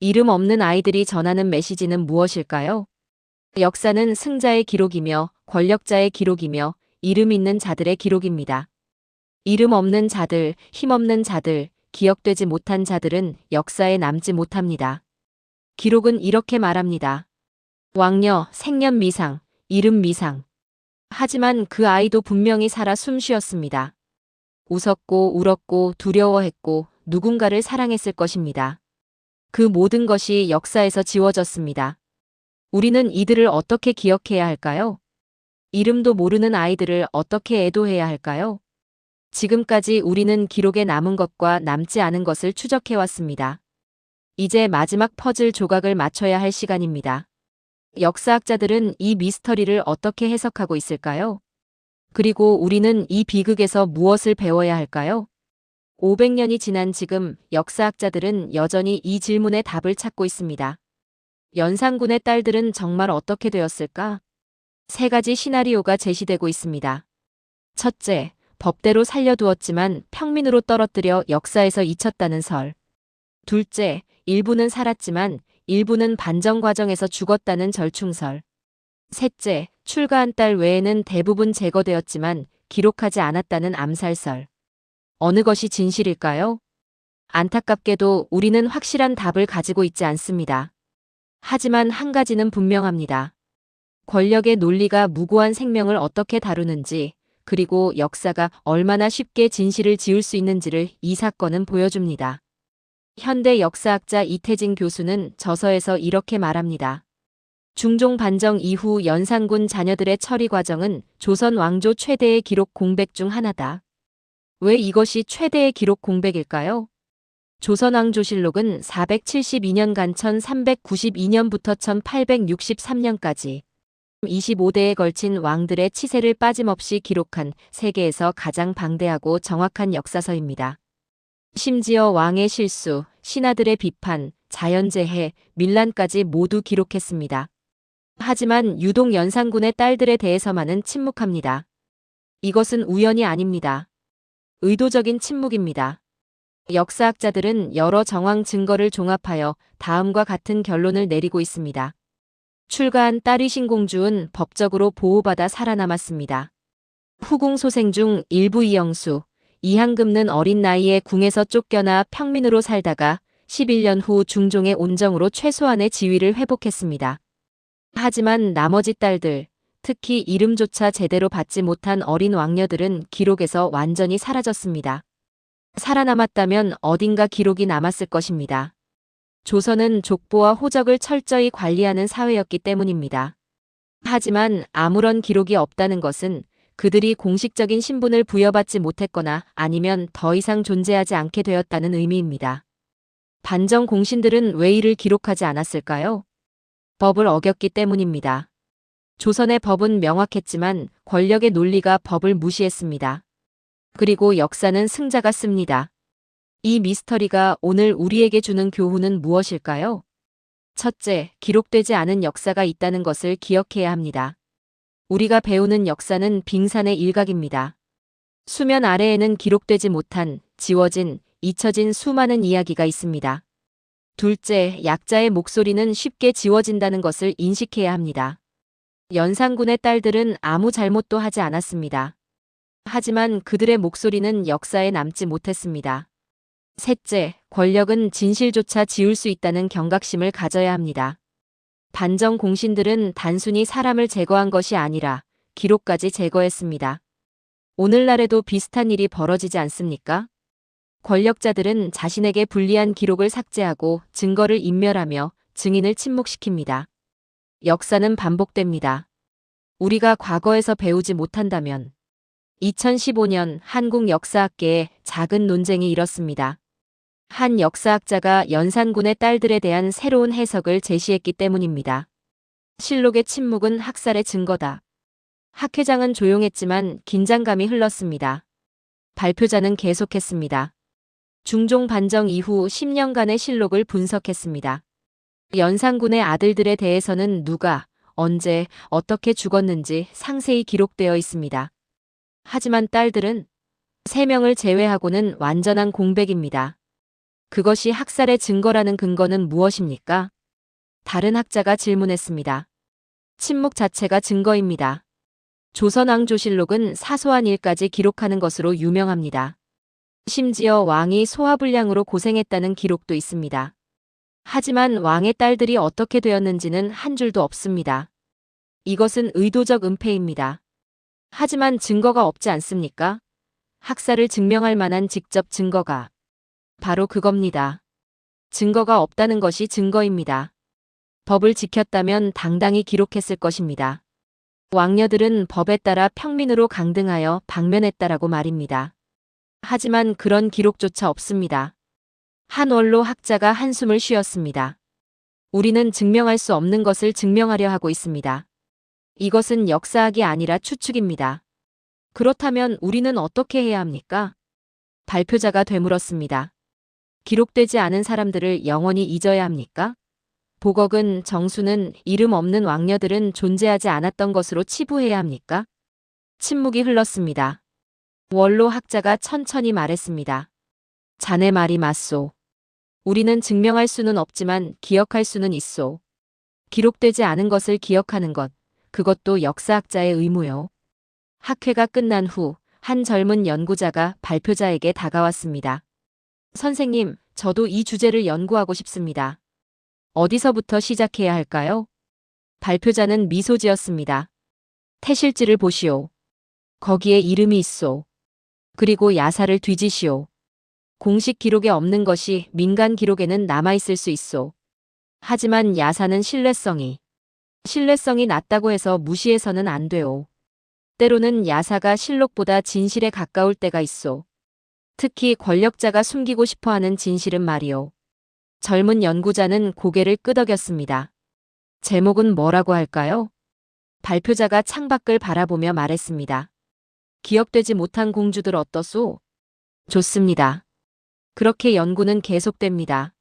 이름 없는 아이들이 전하는 메시지는 무엇일까요? 역사는 승자의 기록이며 권력자의 기록이며 이름 있는 자들의 기록입니다. 이름 없는 자들, 힘없는 자들, 기억되지 못한 자들은 역사에 남지 못합니다. 기록은 이렇게 말합니다. 왕녀, 생년 미상, 이름 미상. 하지만 그 아이도 분명히 살아 숨쉬었습니다. 웃었고 울었고 두려워했고 누군가를 사랑했을 것입니다. 그 모든 것이 역사에서 지워졌습니다. 우리는 이들을 어떻게 기억해야 할까요? 이름도 모르는 아이들을 어떻게 애도해야 할까요? 지금까지 우리는 기록에 남은 것과 남지 않은 것을 추적해왔습니다. 이제 마지막 퍼즐 조각을 맞춰야 할 시간입니다. 역사학자들은 이 미스터리를 어떻게 해석하고 있을까요? 그리고 우리는 이 비극에서 무엇을 배워야 할까요? 500년이 지난 지금 역사학자들은 여전히 이 질문에 답을 찾고 있습니다. 연산군의 딸들은 정말 어떻게 되었을까? 세 가지 시나리오가 제시되고 있습니다. 첫째, 법대로 살려두었지만 평민으로 떨어뜨려 역사에서 잊혔다는 설. 둘째, 일부는 살았지만 일부는 반정 과정에서 죽었다는 절충설. 셋째, 출가한 딸 외에는 대부분 제거되었지만 기록하지 않았다는 암살설. 어느 것이 진실일까요? 안타깝게도 우리는 확실한 답을 가지고 있지 않습니다. 하지만 한 가지는 분명합니다. 권력의 논리가 무고한 생명을 어떻게 다루는지, 그리고 역사가 얼마나 쉽게 진실을 지울 수 있는지를 이 사건은 보여줍니다. 현대 역사학자 이태진 교수는 저서에서 이렇게 말합니다. 중종 반정 이후 연산군 자녀들의 처리 과정은 조선 왕조 최대의 기록 공백 중 하나다. 왜 이것이 최대의 기록 공백일까요? 조선왕조실록은 472년간 1392년부터 1863년까지 25대에 걸친 왕들의 치세를 빠짐없이 기록한 세계에서 가장 방대하고 정확한 역사서입니다. 심지어 왕의 실수, 신하들의 비판, 자연재해, 밀란까지 모두 기록했습니다. 하지만 유독 연산군의 딸들에 대해서만은 침묵합니다. 이것은 우연이 아닙니다. 의도적인 침묵입니다. 역사학자들은 여러 정황 증거를 종합하여 다음과 같은 결론을 내리고 있습니다. 출가한 딸이신 공주는 법적으로 보호받아 살아남았습니다. 후궁 소생 중 일부 이영수, 이항금는 어린 나이에 궁에서 쫓겨나 평민으로 살다가 11년 후 중종의 온정으로 최소한의 지위를 회복했습니다. 하지만 나머지 딸들, 특히 이름조차 제대로 받지 못한 어린 왕녀들은 기록에서 완전히 사라졌습니다. 살아남았다면 어딘가 기록이 남았을 것입니다. 조선은 족보와 호적을 철저히 관리하는 사회였기 때문입니다. 하지만 아무런 기록이 없다는 것은 그들이 공식적인 신분을 부여받지 못했거나 아니면 더 이상 존재하지 않게 되었다는 의미입니다. 반정 공신들은 왜 이를 기록하지 않았을까요? 법을 어겼기 때문입니다. 조선의 법은 명확했지만 권력의 논리가 법을 무시했습니다. 그리고 역사는 승자가 씁니다. 이 미스터리가 오늘 우리에게 주는 교훈은 무엇일까요? 첫째, 기록되지 않은 역사가 있다는 것을 기억해야 합니다. 우리가 배우는 역사는 빙산의 일각입니다. 수면 아래에는 기록되지 못한, 지워진, 잊혀진 수많은 이야기가 있습니다. 둘째, 약자의 목소리는 쉽게 지워진다는 것을 인식해야 합니다. 연산군의 딸들은 아무 잘못도 하지 않았습니다. 하지만 그들의 목소리는 역사에 남지 못했습니다. 셋째, 권력은 진실조차 지울 수 있다는 경각심을 가져야 합니다. 반정 공신들은 단순히 사람을 제거한 것이 아니라 기록까지 제거했습니다. 오늘날에도 비슷한 일이 벌어지지 않습니까? 권력자들은 자신에게 불리한 기록을 삭제하고 증거를 인멸하며 증인을 침묵시킵니다. 역사는 반복됩니다. 우리가 과거에서 배우지 못한다면 2015년 한국 역사학계에 작은 논쟁이 일었습니다. 한 역사학자가 연산군의 딸들에 대한 새로운 해석을 제시했기 때문입니다. 실록의 침묵은 학살의 증거다. 학 회장은 조용했지만 긴장감이 흘렀습니다. 발표자는 계속했습니다. 중종 반정 이후 10년간의 실록을 분석했습니다. 연산군의 아들들에 대해서는 누가, 언제, 어떻게 죽었는지 상세히 기록되어 있습니다. 하지만 딸들은 3명을 제외하고는 완전한 공백입니다. 그것이 학살의 증거라는 근거는 무엇입니까? 다른 학자가 질문했습니다. 침묵 자체가 증거입니다. 조선왕조실록은 사소한 일까지 기록하는 것으로 유명합니다. 심지어 왕이 소화불량으로 고생했다는 기록도 있습니다. 하지만 왕의 딸들이 어떻게 되었는지는 한 줄도 없습니다. 이것은 의도적 은폐입니다. 하지만 증거가 없지 않습니까? 학살을 증명할 만한 직접 증거가 바로 그겁니다. 증거가 없다는 것이 증거입니다. 법을 지켰다면 당당히 기록했을 것입니다. 왕녀들은 법에 따라 평민으로 강등하여 방면했다라고 말입니다. 하지만 그런 기록조차 없습니다. 한 원로 학자가 한숨을 쉬었습니다. 우리는 증명할 수 없는 것을 증명하려 하고 있습니다. 이것은 역사학이 아니라 추측입니다. 그렇다면 우리는 어떻게 해야 합니까? 발표자가 되물었습니다. 기록되지 않은 사람들을 영원히 잊어야 합니까? 보걱은, 정수는, 이름 없는 왕녀들은 존재하지 않았던 것으로 치부해야 합니까? 침묵이 흘렀습니다. 원로 학자가 천천히 말했습니다. 자네 말이 맞소. 우리는 증명할 수는 없지만 기억할 수는 있소. 기록되지 않은 것을 기억하는 것, 그것도 역사학자의 의무요. 학회가 끝난 후 한 젊은 연구자가 발표자에게 다가왔습니다. 선생님, 저도 이 주제를 연구하고 싶습니다. 어디서부터 시작해야 할까요? 발표자는 미소 지었습니다. 태실지를 보시오. 거기에 이름이 있소. 그리고 야사를 뒤지시오. 공식 기록에 없는 것이 민간 기록에는 남아있을 수 있소. 하지만 야사는 신뢰성이 낮다고 해서 무시해서는 안 돼요. 때로는 야사가 실록보다 진실에 가까울 때가 있소. 특히 권력자가 숨기고 싶어하는 진실은 말이오. 젊은 연구자는 고개를 끄덕였습니다. 제목은 뭐라고 할까요? 발표자가 창밖을 바라보며 말했습니다. 기억되지 못한 공주들 어떠소? 좋습니다. 그렇게 연구는 계속됩니다.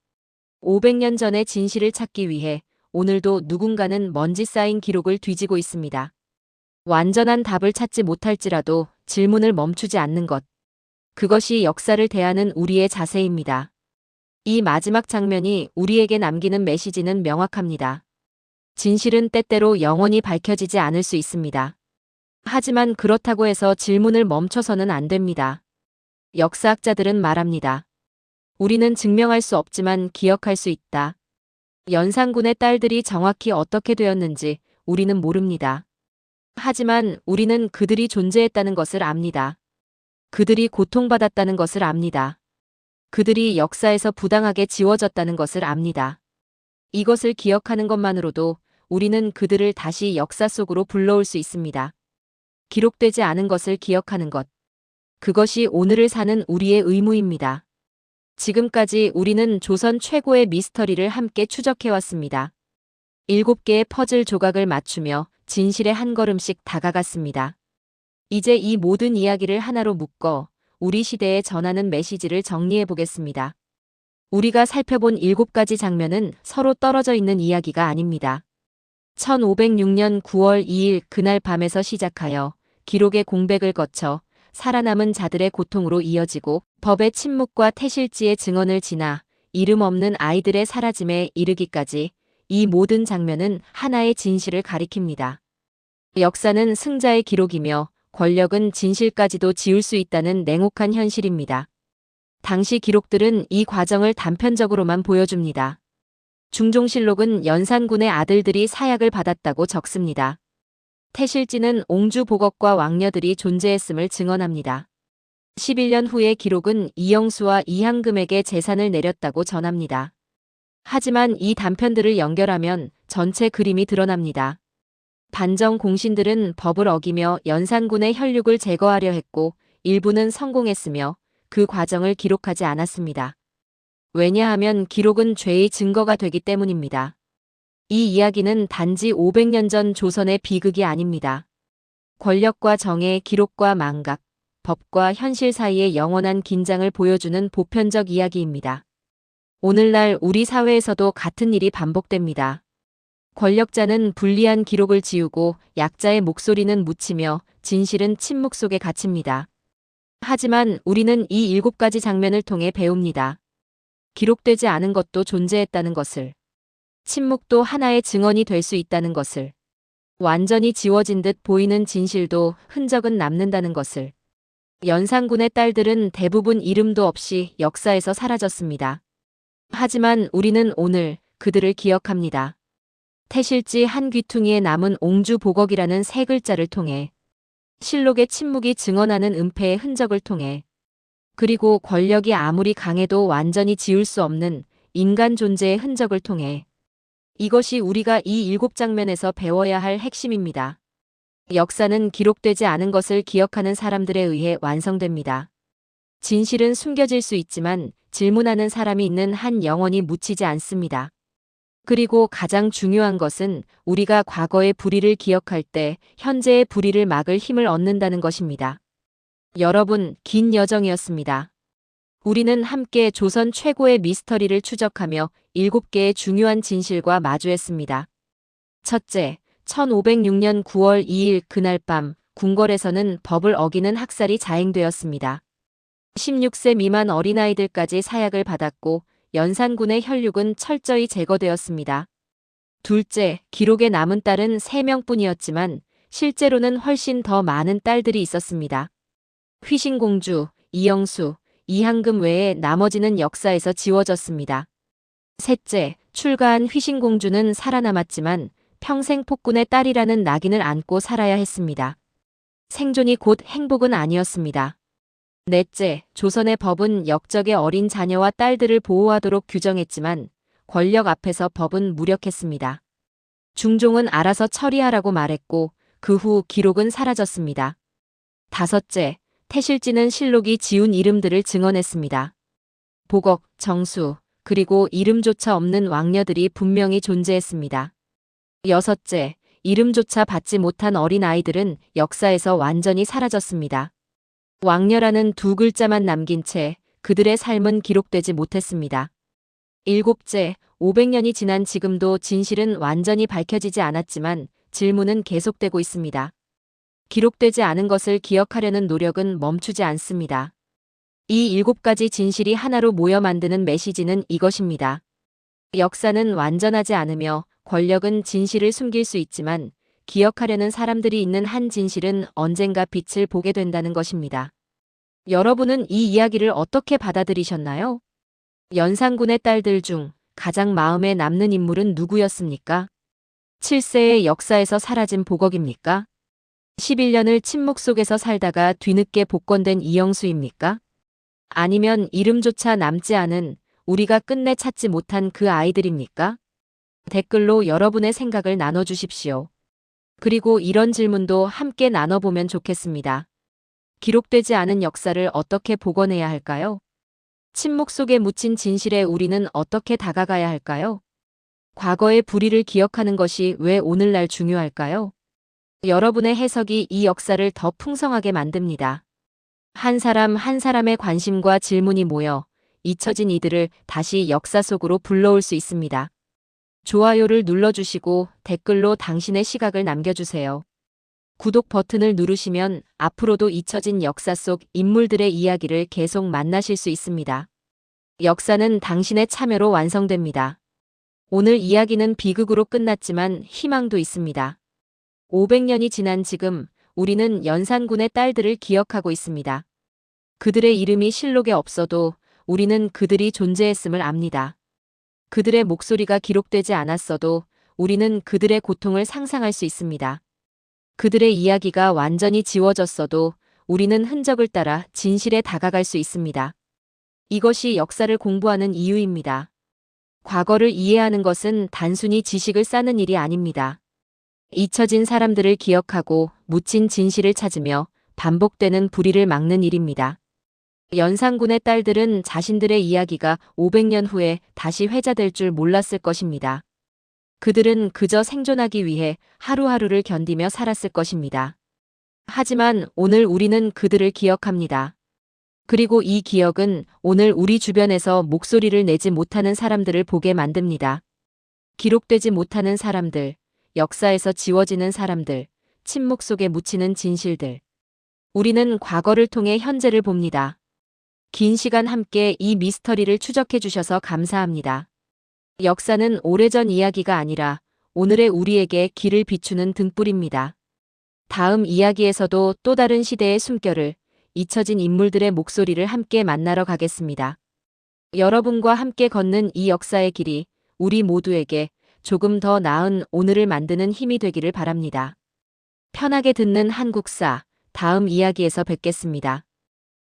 500년 전의 진실을 찾기 위해 오늘도 누군가는 먼지 쌓인 기록을 뒤지고 있습니다. 완전한 답을 찾지 못할지라도 질문을 멈추지 않는 것. 그것이 역사를 대하는 우리의 자세입니다. 이 마지막 장면이 우리에게 남기는 메시지는 명확합니다. 진실은 때때로 영원히 밝혀지지 않을 수 있습니다. 하지만 그렇다고 해서 질문을 멈춰서는 안 됩니다. 역사학자들은 말합니다. 우리는 증명할 수 없지만 기억할 수 있다. 연산군의 딸들이 정확히 어떻게 되었는지 우리는 모릅니다. 하지만 우리는 그들이 존재했다는 것을 압니다. 그들이 고통받았다는 것을 압니다. 그들이 역사에서 부당하게 지워졌다는 것을 압니다. 이것을 기억하는 것만으로도 우리는 그들을 다시 역사 속으로 불러올 수 있습니다. 기록되지 않은 것을 기억하는 것. 그것이 오늘을 사는 우리의 의무입니다. 지금까지 우리는 조선 최고의 미스터리를 함께 추적해왔습니다. 7개의 퍼즐 조각을 맞추며 진실의 한 걸음씩 다가갔습니다. 이제 이 모든 이야기를 하나로 묶어 우리 시대에 전하는 메시지를 정리해 보겠습니다. 우리가 살펴본 7가지 장면은 서로 떨어져 있는 이야기가 아닙니다. 1506년 9월 2일 그날 밤에서 시작하여 기록의 공백을 거쳐 살아남은 자들의 고통으로 이어지고 법의 침묵과 태실지의 증언을 지나 이름 없는 아이들의 사라짐에 이르기까지 이 모든 장면은 하나의 진실을 가리킵니다. 역사는 승자의 기록이며 권력은 진실까지도 지울 수 있다는 냉혹한 현실입니다. 당시 기록들은 이 과정을 단편적으로만 보여줍니다. 중종실록은 연산군의 아들들이 사약을 받았다고 적습니다. 태실지는 옹주 보걱과 왕녀들이 존재했음을 증언합니다. 11년 후의 기록은 이영수와 이항금에게 재산을 내렸다고 전합니다. 하지만 이 단편들을 연결하면 전체 그림이 드러납니다. 반정 공신들은 법을 어기며 연산군의 혈육을 제거하려 했고 일부는 성공했으며 그 과정을 기록하지 않았습니다. 왜냐하면 기록은 죄의 증거가 되기 때문입니다. 이 이야기는 단지 500년 전 조선의 비극이 아닙니다. 권력과 정의, 기록과 망각, 법과 현실 사이의 영원한 긴장을 보여주는 보편적 이야기입니다. 오늘날 우리 사회에서도 같은 일이 반복됩니다. 권력자는 불리한 기록을 지우고 약자의 목소리는 묻히며 진실은 침묵 속에 갇힙니다. 하지만 우리는 이 7가지 장면을 통해 배웁니다. 기록되지 않은 것도 존재했다는 것을. 침묵도 하나의 증언이 될 수 있다는 것을. 완전히 지워진 듯 보이는 진실도 흔적은 남는다는 것을. 연산군의 딸들은 대부분 이름도 없이 역사에서 사라졌습니다. 하지만 우리는 오늘 그들을 기억합니다. 태실지 한 귀퉁이에 남은 옹주보걱이라는 세 글자를 통해, 실록의 침묵이 증언하는 은폐의 흔적을 통해, 그리고 권력이 아무리 강해도 완전히 지울 수 없는 인간 존재의 흔적을 통해. 이것이 우리가 이 7장면에서 배워야 할 핵심입니다. 역사는 기록되지 않은 것을 기억하는 사람들에 의해 완성됩니다. 진실은 숨겨질 수 있지만 질문하는 사람이 있는 한 영원히 묻히지 않습니다. 그리고 가장 중요한 것은 우리가 과거의 불의를 기억할 때 현재의 불의를 막을 힘을 얻는다는 것입니다. 여러분, 긴 여정이었습니다. 우리는 함께 조선 최고의 미스터리를 추적하며 7개의 중요한 진실과 마주했습니다. 첫째, 1506년 9월 2일 그날 밤 궁궐에서는 법을 어기는 학살이 자행되었습니다. 16세 미만 어린아이들까지 사약을 받았고 연산군의 혈육은 철저히 제거되었습니다. 둘째, 기록에 남은 딸은 3명뿐이었지만 실제로는 훨씬 더 많은 딸들이 있었습니다. 휘신공주, 이영수, 이항금 외에 나머지는 역사에서 지워졌습니다. 셋째, 출가한 휘신공주는 살아남았지만 평생 폭군의 딸이라는 낙인을 안고 살아야 했습니다. 생존이 곧 행복은 아니었습니다. 넷째, 조선의 법은 역적의 어린 자녀와 딸들을 보호하도록 규정했지만 권력 앞에서 법은 무력했습니다. 중종은 알아서 처리하라고 말했고 그 후 기록은 사라졌습니다. 다섯째, 태실지는 실록이 지운 이름들을 증언했습니다. 보걱, 정수, 그리고 이름조차 없는 왕녀들이 분명히 존재했습니다. 여섯째, 이름조차 받지 못한 어린 아이들은 역사에서 완전히 사라졌습니다. 왕녀라는 2글자만 남긴 채 그들의 삶은 기록되지 못했습니다. 일곱째, 500년이 지난 지금도 진실은 완전히 밝혀지지 않았지만 질문은 계속되고 있습니다. 기록되지 않은 것을 기억하려는 노력은 멈추지 않습니다. 이 7가지 진실이 하나로 모여 만드는 메시지는 이것입니다. 역사는 완전하지 않으며 권력은 진실을 숨길 수 있지만 기억하려는 사람들이 있는 한 진실은 언젠가 빛을 보게 된다는 것입니다. 여러분은 이 이야기를 어떻게 받아들이셨나요? 연산군의 딸들 중 가장 마음에 남는 인물은 누구였습니까? 7세의 역사에서 사라진 보걱입니까? 11년을 침묵 속에서 살다가 뒤늦게 복권된 이영수입니까? 아니면 이름조차 남지 않은 우리가 끝내 찾지 못한 그 아이들입니까? 댓글로 여러분의 생각을 나눠주십시오. 그리고 이런 질문도 함께 나눠보면 좋겠습니다. 기록되지 않은 역사를 어떻게 복원해야 할까요? 침묵 속에 묻힌 진실에 우리는 어떻게 다가가야 할까요? 과거의 불의를 기억하는 것이 왜 오늘날 중요할까요? 여러분의 해석이 이 역사를 더 풍성하게 만듭니다. 한 사람 한 사람의 관심과 질문이 모여 잊혀진 이들을 다시 역사 속으로 불러올 수 있습니다. 좋아요를 눌러주시고 댓글로 당신의 시각을 남겨주세요. 구독 버튼을 누르시면 앞으로도 잊혀진 역사 속 인물들의 이야기를 계속 만나실 수 있습니다. 역사는 당신의 참여로 완성됩니다. 오늘 이야기는 비극으로 끝났지만 희망도 있습니다. 500년이 지난 지금 우리는 연산군의 딸들을 기억하고 있습니다. 그들의 이름이 실록에 없어도 우리는 그들이 존재했음을 압니다. 그들의 목소리가 기록되지 않았어도 우리는 그들의 고통을 상상할 수 있습니다. 그들의 이야기가 완전히 지워졌어도 우리는 흔적을 따라 진실에 다가갈 수 있습니다. 이것이 역사를 공부하는 이유입니다. 과거를 이해하는 것은 단순히 지식을 쌓는 일이 아닙니다. 잊혀진 사람들을 기억하고 묻힌 진실을 찾으며 반복되는 불의를 막는 일입니다. 연산군의 딸들은 자신들의 이야기가 500년 후에 다시 회자될 줄 몰랐을 것입니다. 그들은 그저 생존하기 위해 하루하루를 견디며 살았을 것입니다. 하지만 오늘 우리는 그들을 기억합니다. 그리고 이 기억은 오늘 우리 주변에서 목소리를 내지 못하는 사람들을 보게 만듭니다. 기록되지 못하는 사람들, 역사에서 지워지는 사람들, 침묵 속에 묻히는 진실들. 우리는 과거를 통해 현재를 봅니다. 긴 시간 함께 이 미스터리를 추적해 주셔서 감사합니다. 역사는 오래전 이야기가 아니라 오늘의 우리에게 길을 비추는 등불입니다. 다음 이야기에서도 또 다른 시대의 숨결을, 잊혀진 인물들의 목소리를 함께 만나러 가겠습니다. 여러분과 함께 걷는 이 역사의 길이 우리 모두에게 조금 더 나은 오늘을 만드는 힘이 되기를 바랍니다. 편하게 듣는 한국사, 다음 이야기에서 뵙겠습니다.